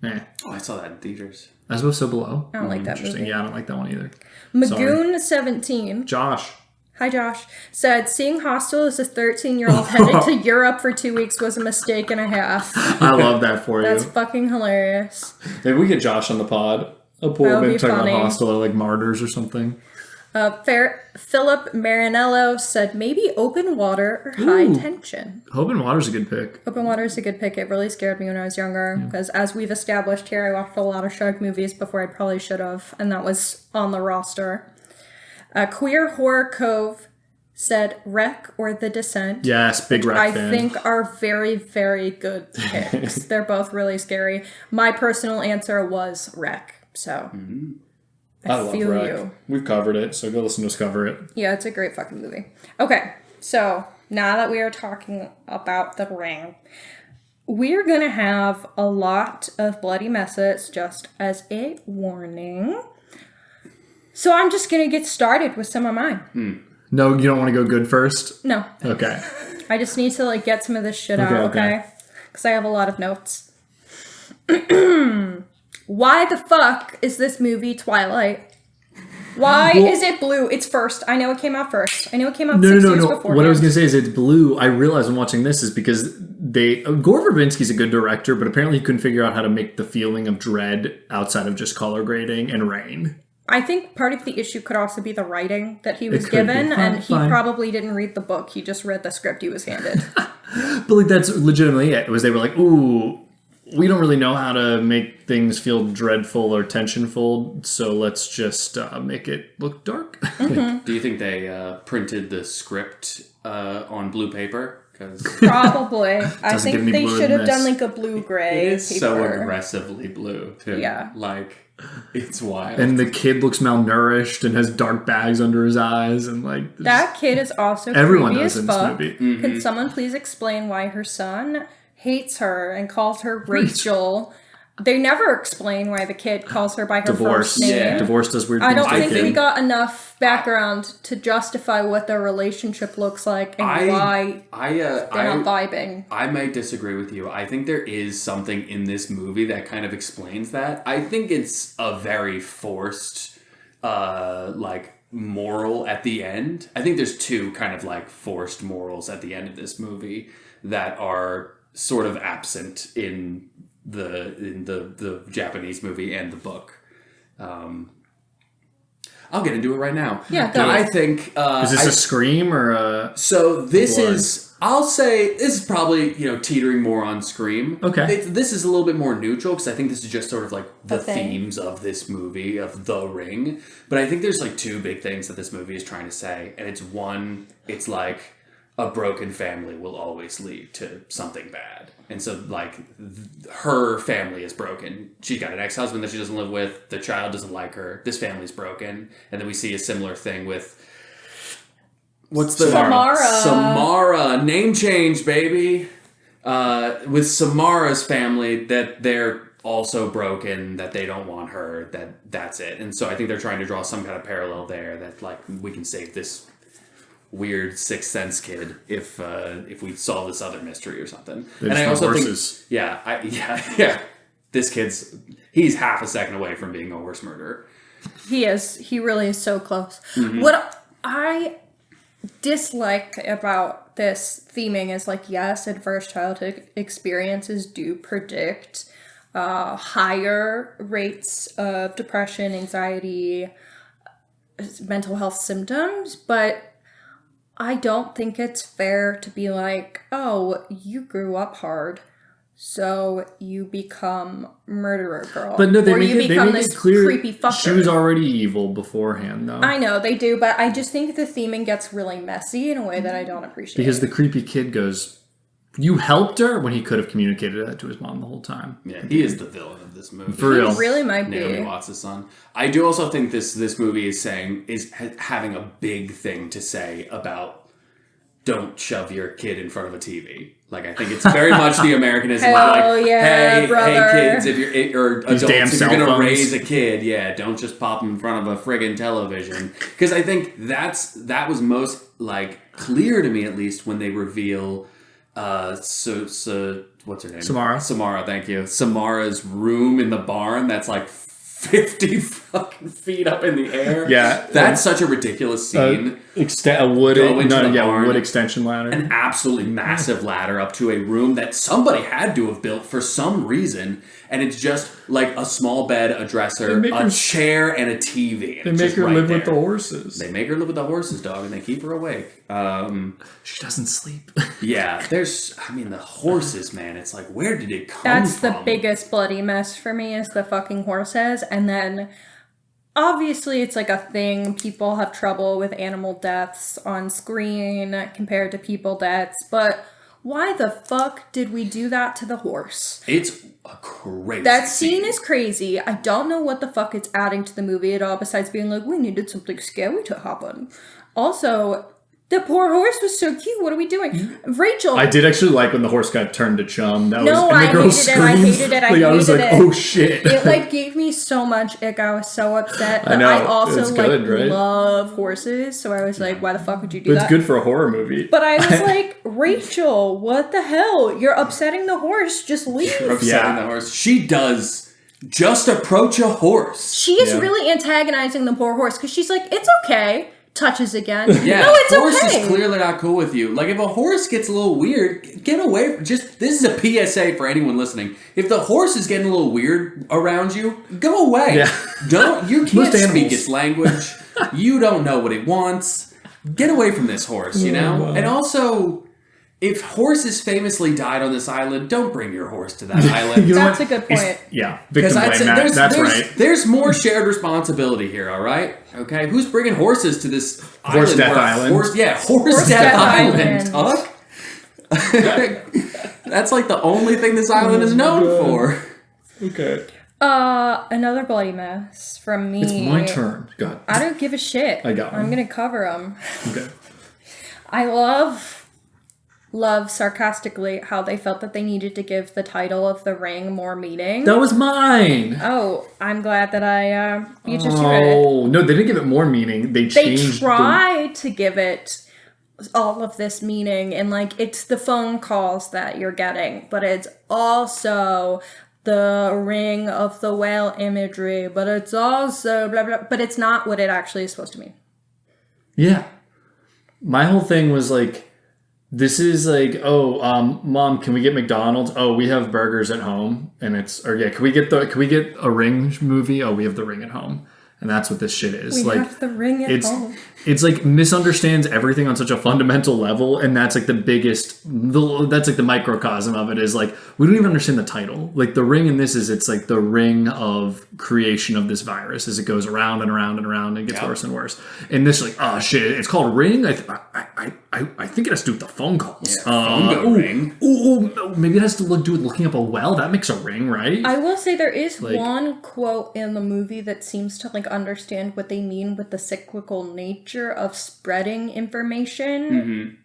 Yeah. Oh, I saw that in theaters. As Above, So Below? I don't like that movie. Yeah, I don't like that one either. Magoon, 17. Josh. Hi, Josh. Said, seeing Hostel as a 13-year-old headed to Europe for 2 weeks was a mistake and a half. I love that for you. That's fucking hilarious. Maybe we get Josh on the pod. A poor maybe talking about Hostel or like Martyrs or something. Philip Marinello said maybe Open Water or High Tension. Open Water's a good pick. Open Water is a good pick. It really scared me when I was younger because as we've established here, I watched a lot of shark movies before I probably should have, and that was on the roster. Queer Horror Cove said Wreck or The Descent. Yes, big Wreck fan. I think are very, very good picks. They're both really scary. My personal answer was Wreck, so... Mm-hmm. I love Wreck. We've covered it, so go listen to us cover it. Yeah, it's a great fucking movie. Okay, so now that we are talking about The Ring, we're going to have a lot of bloody messes just as a warning. So I'm just going to get started with some of mine. No, you don't want to go good first? No. Okay. I just need to get some of this shit out, okay? Because I have a lot of notes. Why the fuck is this movie Twilight? Why is it blue? It's first. I know it came out first. I know it came out 6 years before. What I was going to say is it's blue. I realized when watching this is because Gore Verbinski's a good director, but apparently he couldn't figure out how to make the feeling of dread outside of just color grading and rain. I think part of the issue could also be the writing that he was given, and he probably didn't read the book. He just read the script he was handed. But that's legitimately it. Was they were like, ooh, we don't really know how to make things feel dreadful or tensionful, so let's just make it look dark. Mm-hmm. Do you think they printed the script on blue paper? Probably. I think they should have done a blue-gray It is paper. so aggressively blue, too. Yeah. It's wild. And the kid looks malnourished and has dark bags under his eyes, and that kid is also everyone creepy does as in fuck. this movie. Mm-hmm. Can someone please explain why her son hates her and calls her Rachel? They never explain why the kid calls her by her first name. Yeah. Divorce does weird things. I don't think we got enough background to justify what their relationship looks like and why they're not vibing. I might disagree with you. I think there is something in this movie that kind of explains that. I think it's a very forced, moral at the end. I think there's two kind of forced morals at the end of this movie that are sort of absent in the Japanese movie and the book. I'll get into it right now. Yeah, go I think is this a Scream or a so this blood? I'll say this is probably teetering more on Scream. Okay, this is a little bit more neutral because I think this is just sort of the themes of this movie of The Ring. But I think there's two big things that this movie is trying to say, and it's one, it's a broken family will always lead to something bad. And so, her family is broken. She's got an ex-husband that she doesn't live with. The child doesn't like her. This family's broken. And then we see a similar thing with... What's the... Samara. Name change, baby. With Samara's family, that they're also broken, that they don't want her, that's it. And so I think they're trying to draw some kind of parallel there that, we can save this weird Sixth Sense kid if we solve this other mystery or something. And I also think this he's half a second away from being a horse murderer. He is. He really is so close. Mm-hmm. What I dislike about this theming is yes, adverse childhood experiences do predict higher rates of depression, anxiety, mental health symptoms, but I don't think it's fair to be oh, you grew up hard, so you become murderer girl. But no, they make this it clear creepy fucker. She was already evil beforehand, though. I know, they do, but I just think the theming gets really messy in a way that I don't appreciate. Because the creepy kid goes, you helped her, when he could have communicated that to his mom the whole time. Yeah, he is the villain of this movie. For real. He really might be. Naomi Watts' son. I do also think this movie is having a big thing to say about don't shove your kid in front of a TV. I think it's very much the Americanism. Hey, kids, if you're adults, if you're going to raise a kid, don't just pop them in front of a friggin' television. Because I think that was most clear to me, at least, when they reveal what's her name? Samara. Samara, thank you. Samara's room in the barn that's 50 fucking feet up in the air. Yeah. That's such a ridiculous scene. A wood wood extension ladder. An absolutely massive ladder up to a room that somebody had to have built for some reason. And it's just like a small bed, a dresser, a chair, and a TV. They make her live with the horses. They make her live with the horses, dog, and they keep her awake. She doesn't sleep. Yeah, the horses, man. It's like, where did it come from? That's the biggest bloody mess for me is the fucking horses. And then, obviously, it's like a thing. People have trouble with animal deaths on screen compared to people deaths. But why the fuck did we do that to the horse? It's a crazy That scene is crazy. I don't know what the fuck it's adding to the movie at all, besides being like, we needed something scary to happen. Also, the poor horse was so cute. What are we doing? Rachel. I did actually like when the horse got turned to chum. I hated it. I was like, oh shit. It gave me so much ick. I was so upset. But I also love horses. So I was like, why the fuck would you do that? It's good for a horror movie. But I was like, Rachel, what the hell? You're upsetting the horse. Just leave. You're upsetting the horse. She does just approach a horse. She is really antagonizing the poor horse because she's like, it's okay. Touches again. Yeah, no, it's horse okay. is clearly not cool with you. Like, if a horse gets a little weird, get away. This is a PSA for anyone listening. If the horse is getting a little weird around you, go away. Yeah. You can't speak its language. You don't know what it wants. Get away from this horse, you know? Wow. And also, if horses famously died on this island, don't bring your horse to that island. That's a good point. Victim blame. That's right. There's more shared responsibility here, all right? Okay, who's bringing horses to this Horse Death Island? Horse Death Island, Tuck. That's like the only thing this island is known for. Okay. Another bloody mess from me. It's my turn. God. I don't give a shit. I got one. I'm gonna cover them. Okay. I love sarcastically how they felt that they needed to give the title of The Ring more meaning. That was mine. Oh, I'm glad that I beat you to it. Oh, no, they didn't give it more meaning. They tried to give it all of this meaning, and like it's the phone calls that you're getting, but it's also the ring of the whale imagery, but it's also blah blah, but it's not what it actually is supposed to mean. Yeah. My whole thing was like, this is like, Mom, can we get McDonald's? Oh, we have burgers at home, and can we get a Ring movie? Oh, we have The Ring at home, and that's what this shit is. We have The Ring at home. It's like misunderstands everything on such a fundamental level, and that's like that's like the microcosm of it is like we don't even understand the title. Like The Ring in this it's like the ring of creation of this virus as it goes around and around and around and gets worse and worse. And this like, oh shit, it's called Ring. I think it has to do with the phone calls. Ring. Maybe it has to do with looking up a well. That makes a ring, right? I will say there is one quote in the movie that seems to like understand what they mean with the cyclical nature of spreading information. Mm-hmm.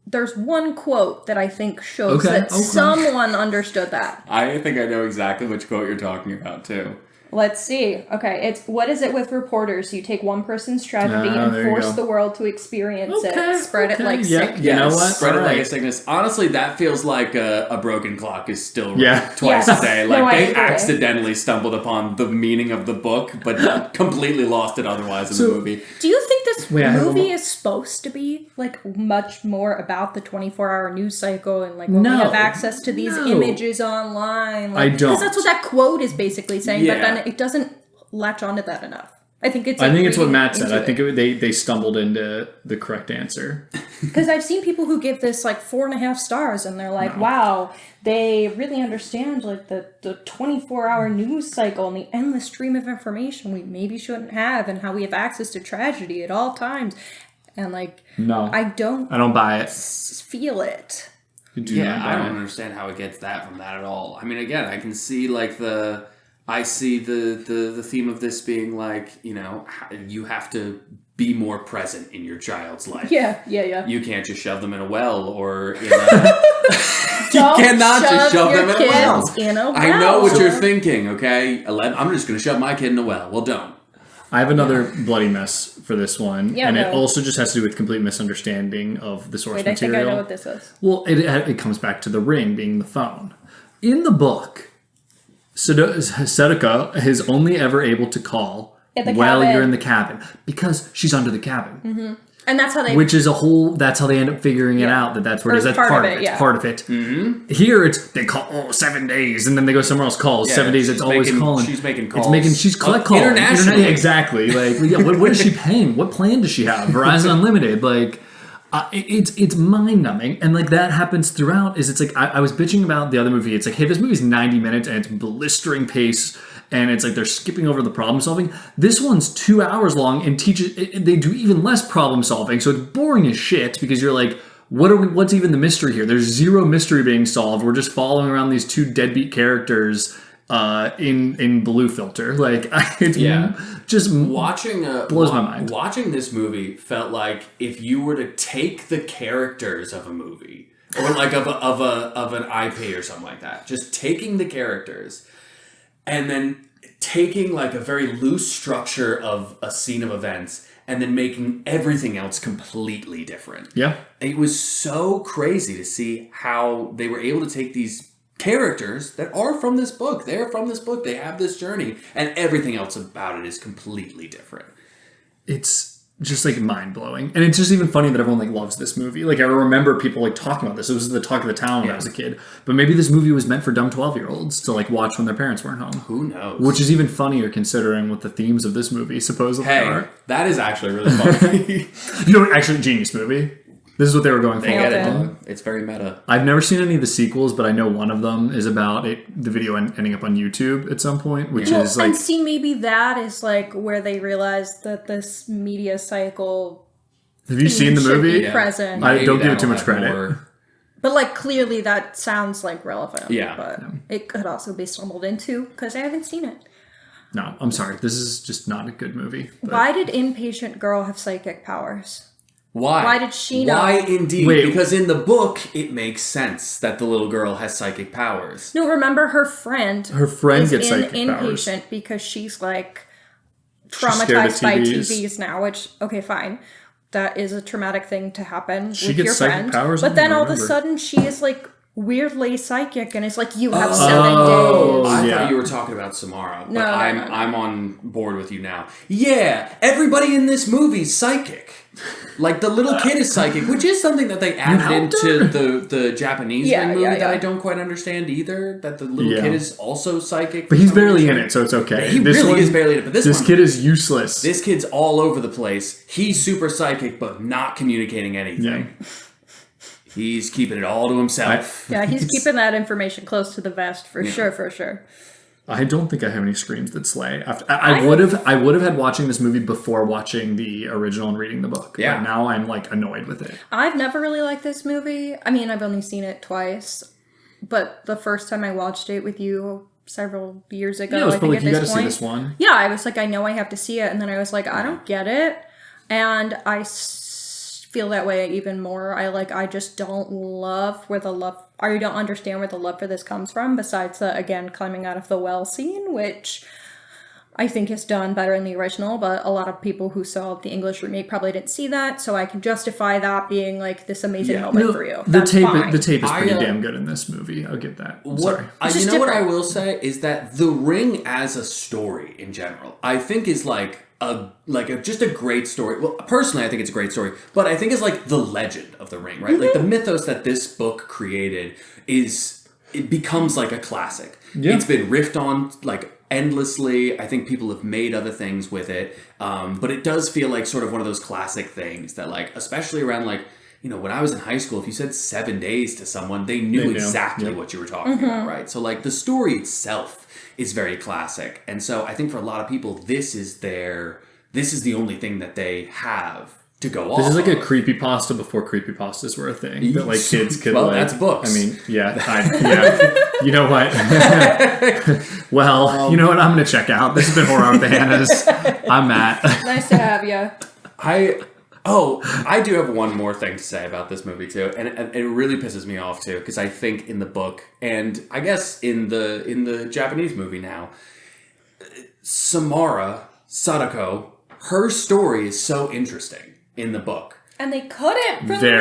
There's one quote that I think shows that someone understood that. I think I know exactly which quote you're talking about too. Let's see. Okay, it's what is it with reporters? You take one person's tragedy and force the world to experience it. Spread it like sickness. You know what? Spread it like a sickness. Honestly, that feels like a broken clock is still right twice a day. Like they accidentally stumbled upon the meaning of the book, but completely lost it otherwise in the movie. Do you think this movie is supposed to be like much more about the 24-hour news cycle and like when we have access to these images online? Like, I don't. Because that's what that quote is basically saying, but then it doesn't latch onto that enough. I think it's what Matt said. I think they stumbled into the correct answer. Because I've seen people who give this like 4.5 stars, and they're like, "Wow, they really understand like the 24-hour news cycle and the endless stream of information we maybe shouldn't have, and how we have access to tragedy at all times." And like, I don't buy it. Feel it. I don't understand how it gets that from that at all. I mean, again, I can see like the theme of this being like, you know, you have to be more present in your child's life. Yeah. You can't just shove them in a well or, you know. You cannot just shove them in a well. I know what you're thinking, okay? I'm just going to shove my kid in a well. Well, don't. I have another bloody mess for this one, and it also just has to do with complete misunderstanding of the source material. I think I know what this is. Well, it comes back to the ring being the phone. In the book, Sadako is only ever able to call while you're in the cabin because she's under the cabin. Mm-hmm. And that's how they... Which is that's how they end up figuring it out, that's where it is. That's part of it. Yeah. Part of it. Mm-hmm. Here, they call 7 days, and then they go somewhere else, call 7 days. It's always calling. She's making calls. She's collect calling. Internationally. Exactly. Like, what is she paying? What plan does she have? Verizon Unlimited. Like, it's mind-numbing. And, like, that happens throughout. It's like, I was bitching about the other movie. It's like, hey, this movie's 90 minutes, and it's blistering pace. And it's like they're skipping over the problem solving. This one's 2 hours long and they do even less problem solving. So it's boring as shit because you're like, what's even the mystery here? There's zero mystery being solved. We're just following around these two deadbeat characters in blue filter. Like, it's just blows my mind. Watching this movie felt like if you were to take the characters of a movie or like of an IP or something like that, just taking the characters. And then taking like a very loose structure of a scene of events and then making everything else completely different. Yeah. It was so crazy to see how they were able to take these characters that are from this book. They're from this book. They have this journey. And everything else about it is completely different. It's just like mind-blowing. And it's just even funny that everyone like loves this movie. Like I remember people like talking about this. It was the talk of the town when I was a kid. But maybe this movie was meant for dumb 12-year-olds to like watch when their parents weren't home. Who knows? Which is even funnier considering what the themes of this movie supposedly are. That is actually really funny. No, actually genius movie. This is what they were going for. They get it. It's very meta. I've never seen any of the sequels, but I know one of them is about the video ending up on YouTube at some point, which is like... And see, maybe that is like where they realized that this media cycle... Have you seen the movie? Present. I don't give it too much credit. But like clearly that sounds like relevant. Yeah. But it could also be stumbled into because I haven't seen it. No, I'm sorry. This is just not a good movie. But... Why did Inpatient Girl have psychic powers? Why? Why did she know? Why indeed? Wait. Because in the book, it makes sense that the little girl has psychic powers. No, remember her friend. Her friend gets psychic powers. Inpatient because she's like traumatized by TVs now, which, okay, fine. That is a traumatic thing to happen with your friend. Powers? But then all of a sudden she is like weirdly psychic and it's like you have 7 days. I thought you were talking about Samara, but I'm on board with you now. Yeah, everybody in this movie's psychic. Like the little kid is psychic, which is something that they added into the Japanese movie that I don't quite understand either. That the little kid is also psychic, but he's barely in it, so it's okay. He really is barely in it. But this kid is useless. This kid's all over the place. He's super psychic, but not communicating anything. Yeah. He's keeping it all to himself. He's keeping that information close to the vest for sure. I don't think I have any screams that slay. I would have had watching this movie before watching the original and reading the book. Yeah. But now I'm like annoyed with it. I've never really liked this movie. I mean, I've only seen it twice, but the first time I watched it with you several years ago, I think at this point, see this one. Yeah, I was like, I know I have to see it, and then I was like, I don't get it, and I feel that way even more. I just don't love where the love... I don't understand where the love for this comes from, besides the, again, climbing out of the well scene, which I think is done better in the original, but a lot of people who saw the English remake probably didn't see that, so I can justify that being like this amazing moment for you. The tape is pretty damn good in this movie. I'll give that. Sorry. You know what I will say is that The Ring as a story in general, I think is like just a great story. Well, personally, I think it's a great story, but I think it's like the legend of the Ring, right? Mm-hmm. Like the mythos that this book created it becomes like a classic. Yeah. It's been riffed on like endlessly. I think people have made other things with it, but it does feel like sort of one of those classic things that, like, especially around like, you know, when I was in high school, if you said 7 days to someone, they knew exactly what you were talking about, right? So like the story itself is very classic. And so I think for a lot of people, this is the only thing that they have to go off. This is like a creepypasta before creepypastas were a thing. That like kids could that's books. I mean, you know what? You know what? I'm going to check out. This has been Horror with the Hannahs. I'm Matt. Nice to have you. I do have one more thing to say about this movie too, and it really pisses me off too, because I think in the book, and I guess in the Japanese movie now, Sadako, her story is so interesting in the book, and they cut it from the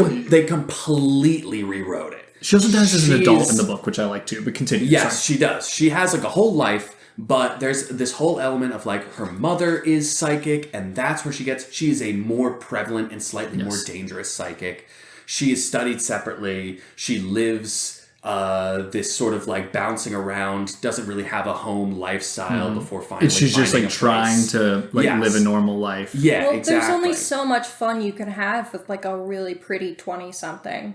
movie. They completely rewrote it. She also dies as an adult in the book, which I like too, but continue. Yes, she does. She has like a whole life, but there's this whole element of like her mother is psychic, and that's where she is a more prevalent and slightly more dangerous psychic. She is studied separately. She lives this sort of like bouncing around, doesn't really have a home lifestyle before finally and she's just like trying to like live a normal life. Yeah, well, exactly. There's only so much fun you can have with like a really pretty 20-something.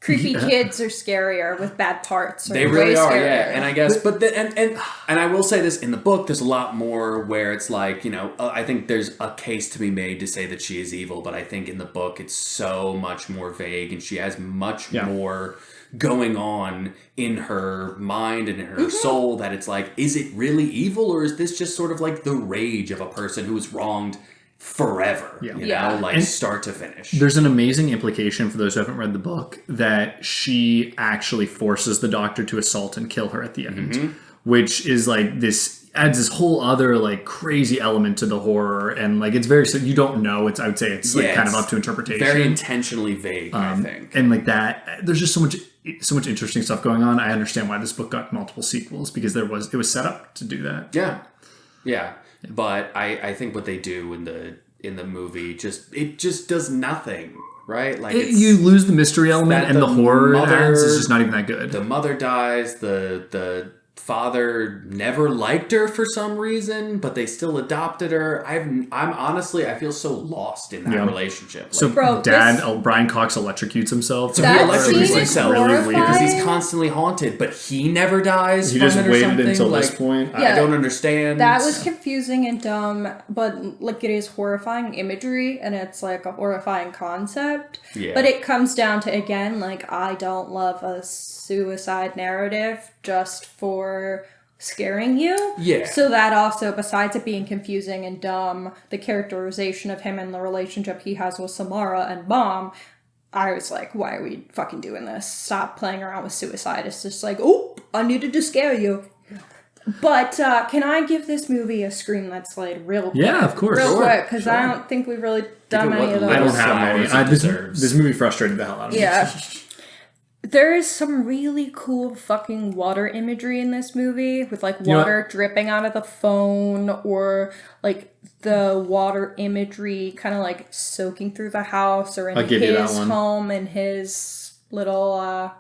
Creepy kids are scarier with bad parts. They really are, yeah. And I guess, and I will say this, in the book, there's a lot more where it's like, I think there's a case to be made to say that she is evil, but I think in the book it's so much more vague, and she has much more going on in her mind and in her soul that it's like, is it really evil, or is this just sort of like the rage of a person who was wronged forever, like start to finish. There's an amazing implication for those who haven't read the book that she actually forces the doctor to assault and kill her at the end, which is like this adds this whole other like crazy element to the horror, and like it's very, so you don't know, I would say it's like kind of up to interpretation, very intentionally vague, I think, and like that there's just so much interesting stuff going on. I understand why this book got multiple sequels, because it was set up to do that. Yeah. But I think what they do in the movie just does nothing, right? Like you lose the mystery element, and the horror it adds is just not even that good. The mother dies. The father never liked her for some reason, but they still adopted her. I'm honestly, I feel so lost in that relationship. Like, so Brian Cox electrocutes himself. So he electrocutes himself really because he's constantly haunted, but he never dies. He just waited until this point. I don't understand. That was confusing and dumb, but like it is horrifying imagery, and it's like a horrifying concept. Yeah. But it comes down to, again, like, I don't love a suicide narrative just for scaring you. Yeah. So that also, besides it being confusing and dumb, the characterization of him and the relationship he has with Samara and Mom, I was like, why are we fucking doing this? Stop playing around with suicide. It's just like, oh, I needed to scare you. But can I give this movie a Scream Let's Slay real quick? Yeah, of course. Real quick, because I don't think we've really done any of those. I don't have any. This movie frustrated the hell out of me. Yeah. There is some really cool fucking water imagery in this movie, with like water dripping out of the phone, or like the water imagery kind of like soaking through the house, or in his home, in his little,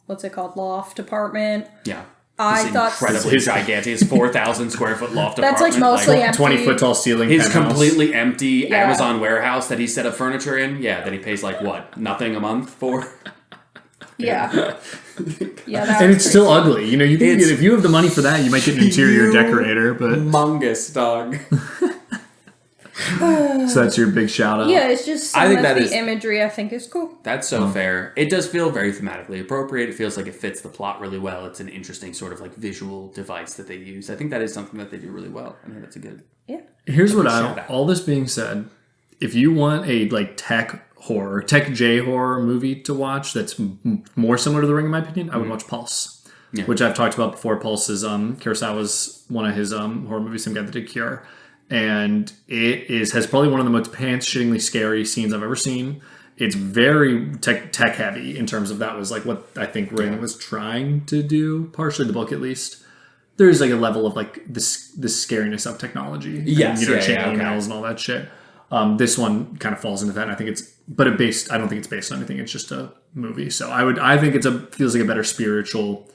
what's it called, loft apartment. Yeah. I thought incredibly gigantic. His 4,000 square foot loft apartment. That's like mostly empty. 20-foot tall ceiling. His completely empty Amazon warehouse that he set up furniture in. Yeah, that he pays like what, nothing a month for. Yeah. And it's still ugly. You know, you can get, if you have the money for that, you might get an interior decorator. But humongous, dog. So that's your big shout out. Yeah, it's just some of the imagery I think is cool. That's so fair. It does feel very thematically appropriate. It feels like it fits the plot really well. It's an interesting sort of like visual device that they use. I think that is something that they do really well. I think that's a good. Yeah. Here's what all this being said, if you want a like tech J horror movie to watch that's more similar to The Ring, in my opinion, I would watch Pulse, which I've talked about before. Pulse is Kurosawa's one of his horror movies, some guy that did Cure. And it has probably one of the most pants-shittingly scary scenes I've ever seen. It's very tech heavy in terms of that was like what I think Ring was trying to do, partially the book at least. There's like a level of like this scariness of technology, channels and all that shit. This one kind of falls into that. And I think I don't think it's based on anything. It's just a movie. So I think feels like a better spiritual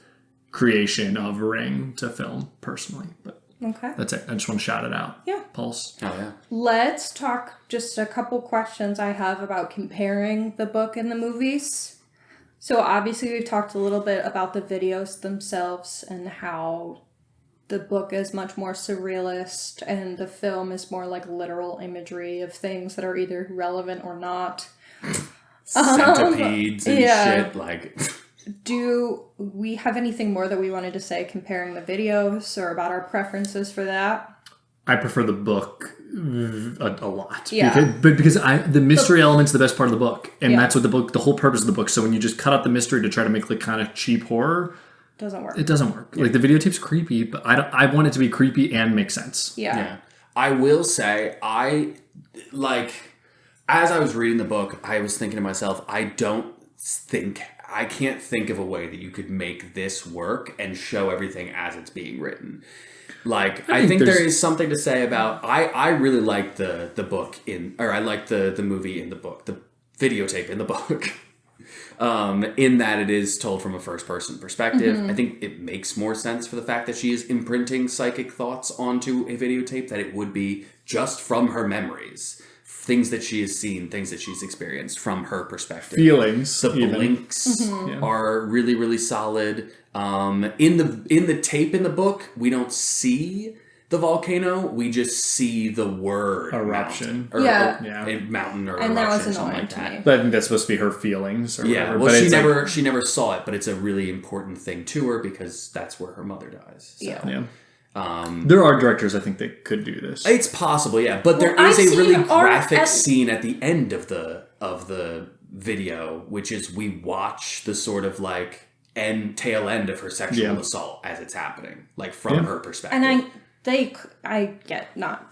creation of Ring to film personally, but. Okay. That's it. I just want to shout it out. Yeah. Pulse. Oh, yeah. Let's talk just a couple questions I have about comparing the book and the movies. So obviously we've talked a little bit about the videos themselves and how the book is much more surrealist and the film is more like literal imagery of things that are either relevant or not. Centipedes and shit. Like... Do we have anything more that we wanted to say comparing the videos or about our preferences for that? I prefer the book a lot. Yeah. Because the mystery element's the best part of the book. And that's what the whole purpose of the book. So when you just cut out the mystery to try to make like kind of cheap horror, it doesn't work. Yeah. Like the videotape's creepy, but I want it to be creepy and make sense. Yeah. I will say, as I was reading the book, I was thinking to myself, I don't think I can't think of a way that you could make this work and show everything as it's being written. Like, I think there is something to say about, I really like the book I like the movie in the book, the videotape in the book. In that it is told from a first-person perspective. I think it makes more sense for the fact that she is imprinting psychic thoughts onto a videotape that it would be just from her memories. Things that she has seen, things that she's experienced from her perspective. Feelings. The blinks are really, really solid. In the tape in the book, we don't see the volcano, we just see the word eruption. Mountain or and eruption, that was something annoying like to that. me. But I think that's supposed to be her feelings or whatever. Well, but she never saw it, but it's a really important thing to her because that's where her mother dies. So. Yeah. There are directors, I think, that could do this. It's possible, yeah. But there is a really graphic scene at the end of the video, which is we watch the sort of like tail end of her sexual assault as it's happening, like from her perspective. And I get not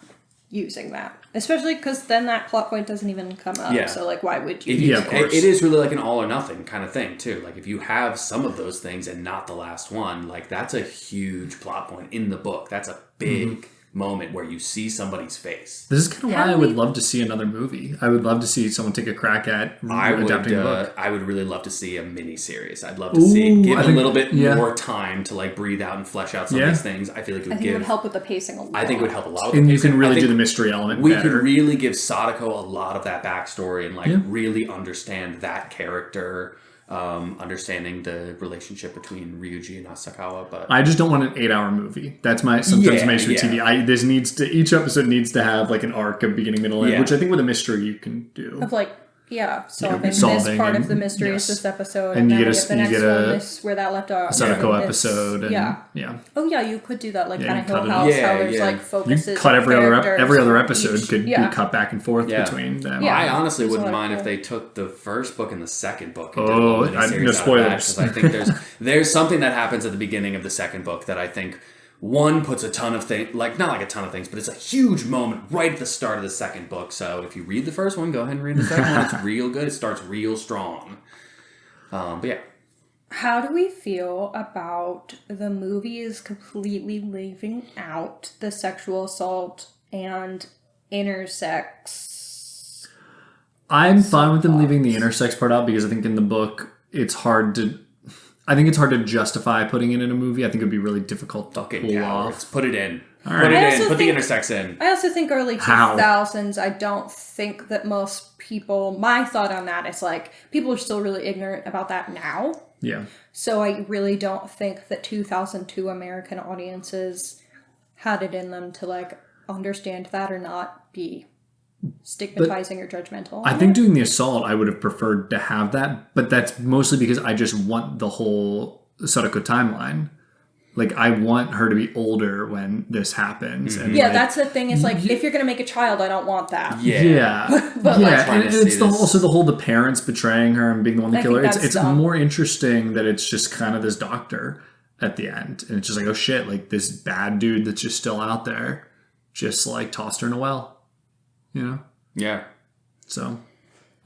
using that, especially because then that plot point doesn't even come up. Yeah. So like, why would you? Of course. It is really like an all or nothing kind of thing too. Like if you have some of those things and not the last one, like that's a huge plot point in the book. That's a big moment where you see somebody's face. This is kind of why I would love to see another movie. I would love to see someone take a crack at adapting the book. I would really love to see a mini series. I'd love to give a little bit more time to like breathe out and flesh out some of these things. I feel like it would help with the pacing a lot. I think it would help a lot with and the you pacing. can really do the mystery element we better. could really give Sadako a lot of that backstory and like really understand that character. Understanding the relationship between Ryuji and Asakawa, but I just don't want an 8-hour movie. That's my sometimes my issue with TV. Each episode needs to have like an arc of beginning, middle, end, which I think with a mystery you can do. Of like solving this part of the mystery is this episode, and you get the next one is where that left off. Sadako episode, and Oh yeah, you could do that, like kind of Hill cut House, how there's like focuses. You cut every other episode could be cut back and forth between them. I honestly wouldn't mind if they took the first book and the second book. And no spoilers. Because I think there's something that happens at the beginning of the second book that I think. One puts a ton of things, like not like a ton of things, but it's a huge moment right at the start of the second book. So if you read the first one, go ahead and read the second one. It's real good. It starts real strong. But yeah. How do we feel about the movies completely leaving out the sexual assault and intersex? I'm fine with them leaving the intersex part out because I think in the book it's hard to justify putting it in a movie. I think it would be really difficult to pull off. Put it in. All right. Put the intersex in. I also think early 2000s, I don't think that most people, my thought on that is like, people are still really ignorant about that now. Yeah. So I really don't think that 2002 American audiences had it in them to like understand that or not be stigmatizing or judgmental. I think doing the assault, I would have preferred to have that, but that's mostly because I just want the whole Sadako timeline. Like, I want her to be older when this happens. And that's the thing. It's like, if you're going to make a child, I don't want that. But and it's the parents betraying her and being the one to kill her. It's more interesting that it's just kind of this doctor at the end. And it's just like, oh shit, like this bad dude that's just still out there just like tossed her in a well. You know? Yeah. So,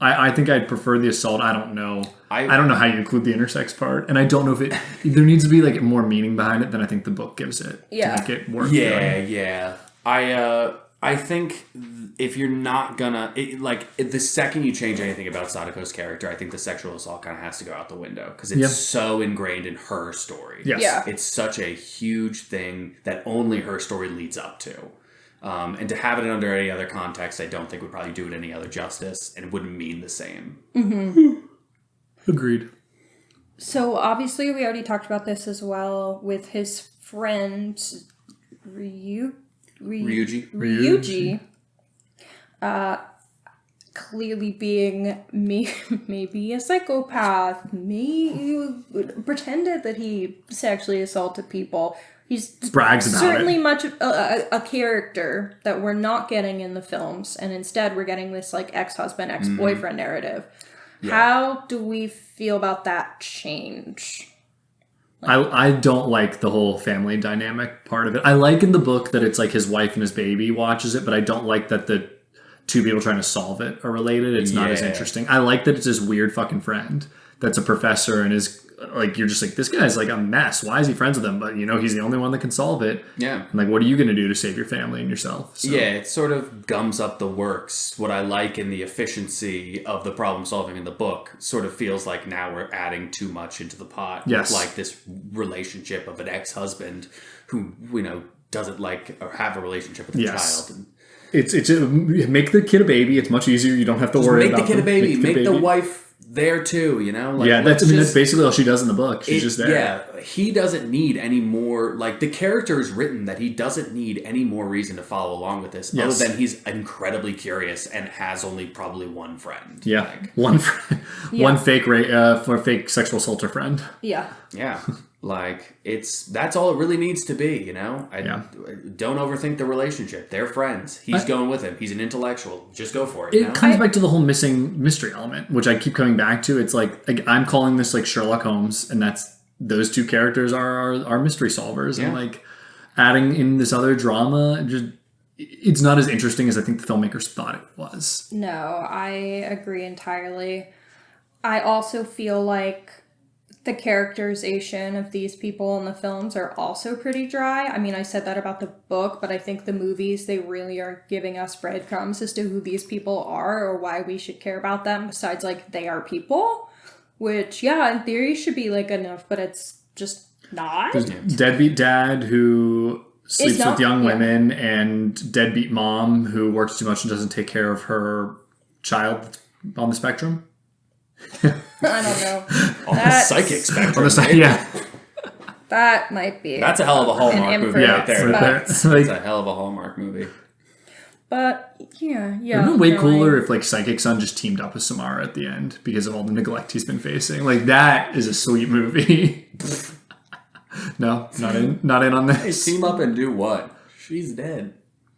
I think I'd prefer the assault. I don't know. I don't know how you include the intersex part, and I don't know if there needs to be like more meaning behind it than I think the book gives it. Yeah. To make it work. Yeah. I think if you're not gonna the second you change anything about Sadako's character, I think the sexual assault kind of has to go out the window because it's so ingrained in her story. Yes. Yeah. It's such a huge thing that only her story leads up to. And to have it under any other context, I don't think would probably do it any other justice, and it wouldn't mean the same. Mm-hmm. Agreed. So obviously, we already talked about this as well with his friend Ryuji. Clearly being maybe a psychopath, pretended that he sexually assaulted people. He's brags about certainly much a character that we're not getting in the films, and instead we're getting this like ex-husband, ex-boyfriend narrative. Yeah. How do we feel about that change? I don't like the whole family dynamic part of it. I like in the book that it's like his wife and his baby watches it, but I don't like that two people trying to solve it are related, it's not as interesting. I like that it's this weird fucking friend that's a professor and is like, you're just like, this guy's like a mess. Why is he friends with him? But you know, he's the only one that can solve it. Yeah. And like, what are you going to do to save your family and yourself? So. Yeah, it sort of gums up the works. What I like in the efficiency of the problem solving in the book sort of feels like now we're adding too much into the pot. Yes. With like this relationship of an ex-husband who, you know, doesn't like or have a relationship with the child. And it's make the kid a baby. It's much easier. You don't have to worry about make the kid a baby. Make the baby. wife there too, you know? Like, that's basically all she does in the book. She's just there. Yeah, he doesn't need any more, like, the character is written that he doesn't need any more reason to follow along with this, other than he's incredibly curious and has only probably one friend. Yeah, like, one friend, one fake sexual assaulter friend. Yeah. Yeah. Like, that's all it really needs to be, you know? Don't overthink the relationship. They're friends. He's going with him. He's an intellectual. Just go for it. It comes back to the whole missing mystery element, which I keep coming back to. It's like I'm calling this like Sherlock Holmes, and those two characters are mystery solvers, and like adding in this other drama, it's not as interesting as I think the filmmakers thought it was. No, I agree entirely. I also feel like the characterization of these people in the films are also pretty dry. I mean, I said that about the book, but I think the movies, they really are giving us breadcrumbs as to who these people are or why we should care about them, besides, like, they are people. Which, in theory should be, like, enough, but it's just not. There's deadbeat dad who sleeps with young women, and deadbeat mom who works too much and doesn't take care of her child on the spectrum. I don't know. On the psychic spectrum. That might be. That's a hell of a Hallmark movie right there. That's a hell of a Hallmark movie. But, yeah. It would be way cooler if, like, Psychic Son just teamed up with Samara at the end because of all the neglect he's been facing. Like, that is a sweet movie. No, not in on this. They team up and do what? She's dead.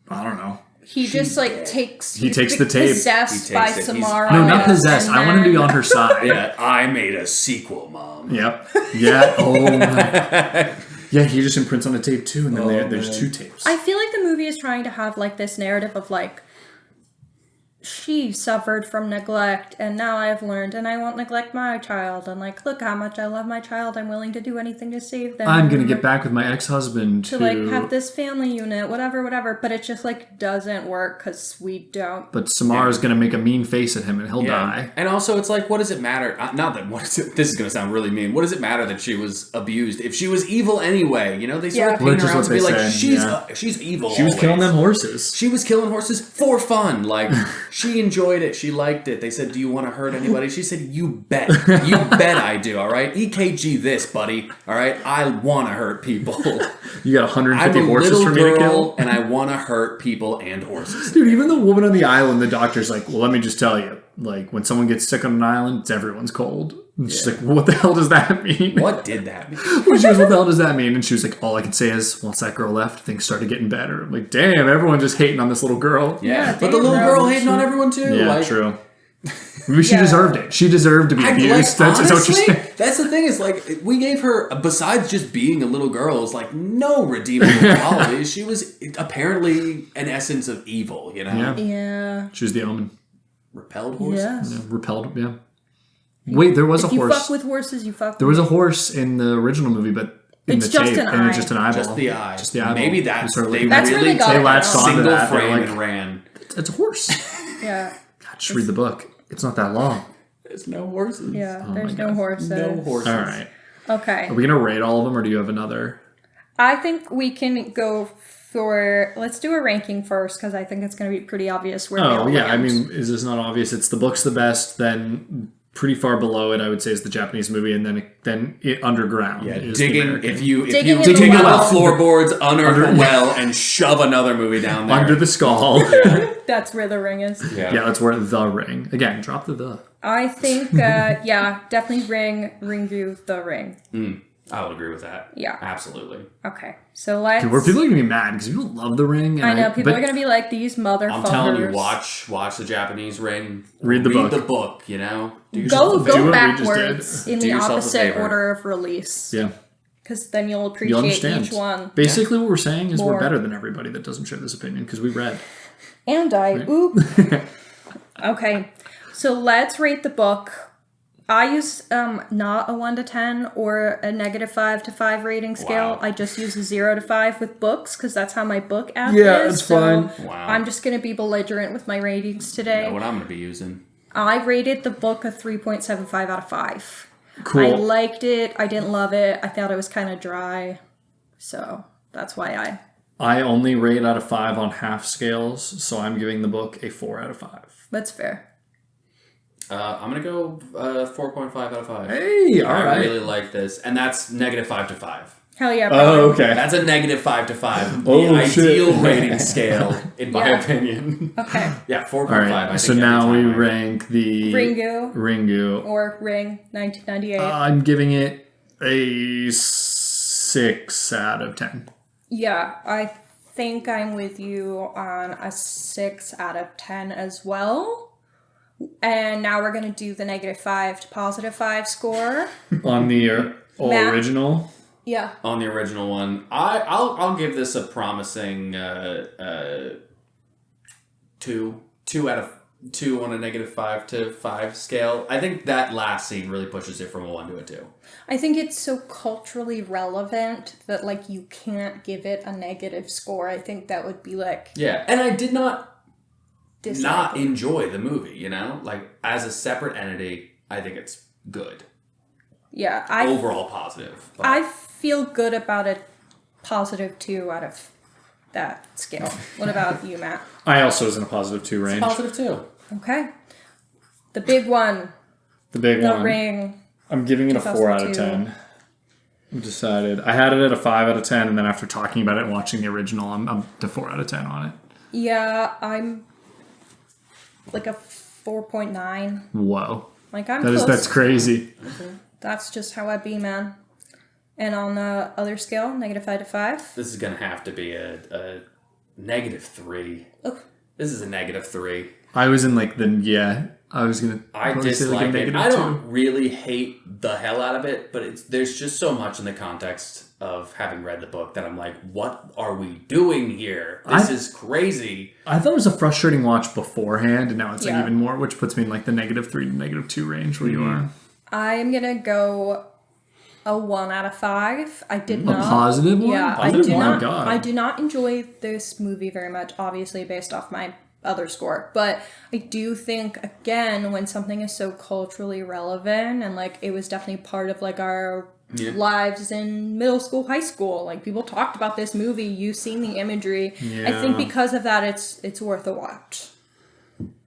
I don't know. He just, like, takes the tape. Possessed by Samara. No, not possessed. I want to be on her side. Yeah, I made a sequel, Mom. Yep. Yeah. Oh, my. Yeah, he just imprints on the tape, too, and then there's two tapes. I feel like the movie is trying to have, like, this narrative of, like, she suffered from neglect, and now I've learned, and I won't neglect my child, and, like, look how much I love my child, I'm willing to do anything to save them. I'm gonna get back with my ex-husband to, like, have this family unit, whatever, but it just, like, doesn't work, because we don't. But Samara's gonna make a mean face at him, and he'll die. And also, it's like, what does it matter? This is gonna sound really mean. What does it matter that she was abused? If she was evil anyway, you know, they sort of paint her out to be like, she's evil. She was killing them horses. She was killing horses for fun, like... She enjoyed it. She liked it. They said, do you want to hurt anybody? She said, you bet. You bet I do, all right? EKG this, buddy, all right? I want to hurt people. You got 150 horses for me to kill? And I want to hurt people and horses. Dude, even the woman on the island, the doctor's like, well, let me just tell you. Like, when someone gets sick on an island, it's everyone's cold. And she's like, what the hell does that mean? What did that mean? Well, she goes, what the hell does that mean? And she was like, all I can say is, once that girl left, things started getting better. I'm like, damn, everyone just hating on this little girl. Yeah, but the little girl hating on everyone too. Yeah, true. Maybe she deserved it. She deserved to be abused. Like, honestly, what you're saying. That's the thing is, like, we gave her, besides just being a little girl, is like no redeemable qualities. She was apparently an essence of evil, you know? Yeah. She was the Omen. Repelled horses? Yeah, repelled, yeah. Wait, there was a horse. If you fuck with horses, you fuck There was a horse in the original movie, but in it's the just tape, an and eye. it's just an eyeball. Just the eye. Just the eyeball. Maybe that's they really they latched onto that. Single frame like, and ran. It's a horse. Yeah. God, just read the book. It's not that long. There's no horses. Yeah, there's no horses. No horses. All right. Okay. Are we going to rate all of them, or do you have another? I think we can go for... Let's do a ranking first, because I think it's going to be pretty obvious where they all land. I mean, is this not obvious? It's the book's the best, then pretty far below it, I would say, is the Japanese movie, and then it underground. Yeah, is digging. If you dig into the floorboards, unearth a well, and shove another movie down there under the skull. That's where the ring is. Yeah, that's where the ring. Again, drop the. I think, definitely Ringu, the ring. I would agree with that. Yeah. Absolutely. Okay, so let's... Dude, people are going to be mad, because people love the ring. I know, people are going to be like, these motherfuckers. I'm telling you, watch the Japanese ring. Read the book, you know? Go backwards in the opposite order of release. Yeah. because then you'll You'll appreciate understand. each one. Basically, what we're saying is more. we're better than everybody that doesn't share this opinion because we read. And oop. Okay, so let's rate the book. I use not a 1 to 10 or a -5 to 5 rating scale. Wow. I just use a 0 to 5 with books because that's how my book app Yeah, is. that's fine. Wow. I'm just going to be belligerent with my ratings today. Know what I'm going to be using. I rated the book a 3.75 out of 5. Cool. I liked it. I didn't love it. I thought it was kind of dry. So that's why I only rate out of 5 on half scales, so I'm giving the book a 4 out of 5. that's fair. I'm going to go 4.5 out of 5. Hey, all right. I really like this. And that's -5 to 5. Hell yeah. Oh, okay. That's a -5 to 5. The Oh, ideal shit. rating scale, in my Yeah. opinion. Okay. Yeah, 4.5. All I right. think So every now we time I- rank the Ringu. Ringu. Or Ring, 1998. I'm giving it a 6 out of 10. Yeah, I think I'm with you on a 6 out of 10 as well. And now we're going to do the -5 to +5 score. On the Matt? original. Yeah. On the original one, I'll give this a promising 2 out of 2 on a -5 to 5 scale. I think that last scene really pushes it from a 1 to a 2. I think it's so culturally relevant that, like, you can't give it a negative score. I think that would be, like... Yeah, and I did not disliking. enjoy the movie, you know? Like, as a separate entity, I think it's good. Yeah, Overall positive. But I feel good about a +2 out of that scale. What about you, Matt? I also was in a +2 range. positive too. Okay. The big one. The big The one. Ring. I'm giving it a 4 out of 2002. 10. I'm decided. I had it at a 5 out of 10, and then after talking about it and watching the original, I'm to 4 out of 10 on it. Yeah, I'm like a 4.9. Whoa. Like, I'm close. That's crazy. That's just how I be, man. And on the other scale, -5 to 5. This is going to have to be a -3. Oh. This is a -3. I was in like I was gonna. I probably say, dislike a it. -2. I don't really hate the hell out of it, but there's just so much in the context of having read the book that I'm like, what are we doing here? This is crazy. I thought it was a frustrating watch beforehand, and now it's like Yeah. even more, which puts me in like the -3 to -2 range where you are. I'm gonna go a 1 out of 5. I did not. A positive one? Yeah, Positive I do one? not. Oh, God. I do not enjoy this movie very much. Obviously, based off my other score, but I do think, again, when something is so culturally relevant and like it was definitely part of like our lives in middle school, high school, like people talked about this movie, you've seen the imagery. I think because of that, it's worth a watch.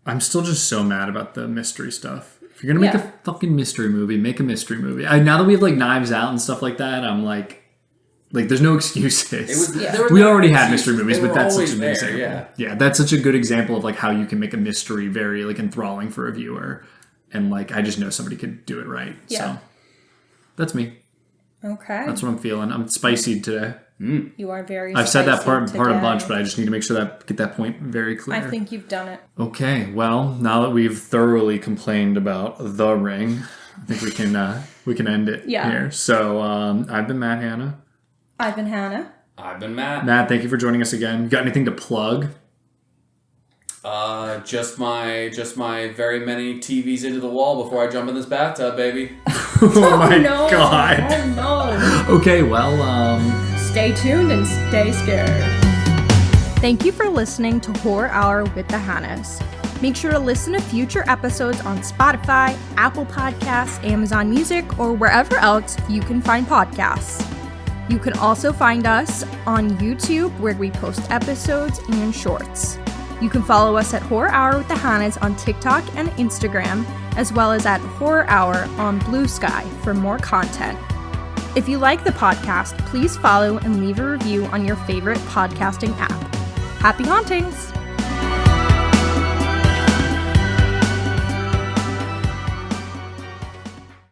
I'm still just so mad about the mystery stuff. If you're gonna make a fucking mystery movie, make a mystery movie. Now that we have like Knives Out and stuff like that, I'm like there's no excuses. We already had mystery movies, but that's such an example. Yeah, that's such a good example of like how you can make a mystery very like enthralling for a viewer, and like I just know somebody could do it right. Yeah. So that's me. Okay. That's what I'm feeling. I'm spicy today. You are very. I've said that part today. a bunch, but I just need to make sure that get that point very clear. I think you've done it. Okay, well, now that we've thoroughly complained about The Ring, I think we can end it here. So I've been Matt Hanna. I've been Hannah. I've been Matt. Matt, thank you for joining us again. You got anything to plug? Just my very many TVs into the wall before I jump in this bathtub, baby. Oh my God. Oh no. Okay, well, Stay tuned and stay scared. Thank you for listening to Horror Hour with the Hannas. Make sure to listen to future episodes on Spotify, Apple Podcasts, Amazon Music, or wherever else you can find podcasts. You can also find us on YouTube, where we post episodes and shorts. You can follow us at Horror Hour with the Hannas on TikTok and Instagram, as well as at Horror Hour on Blue Sky for more content. If you like the podcast, please follow and leave a review on your favorite podcasting app. Happy hauntings!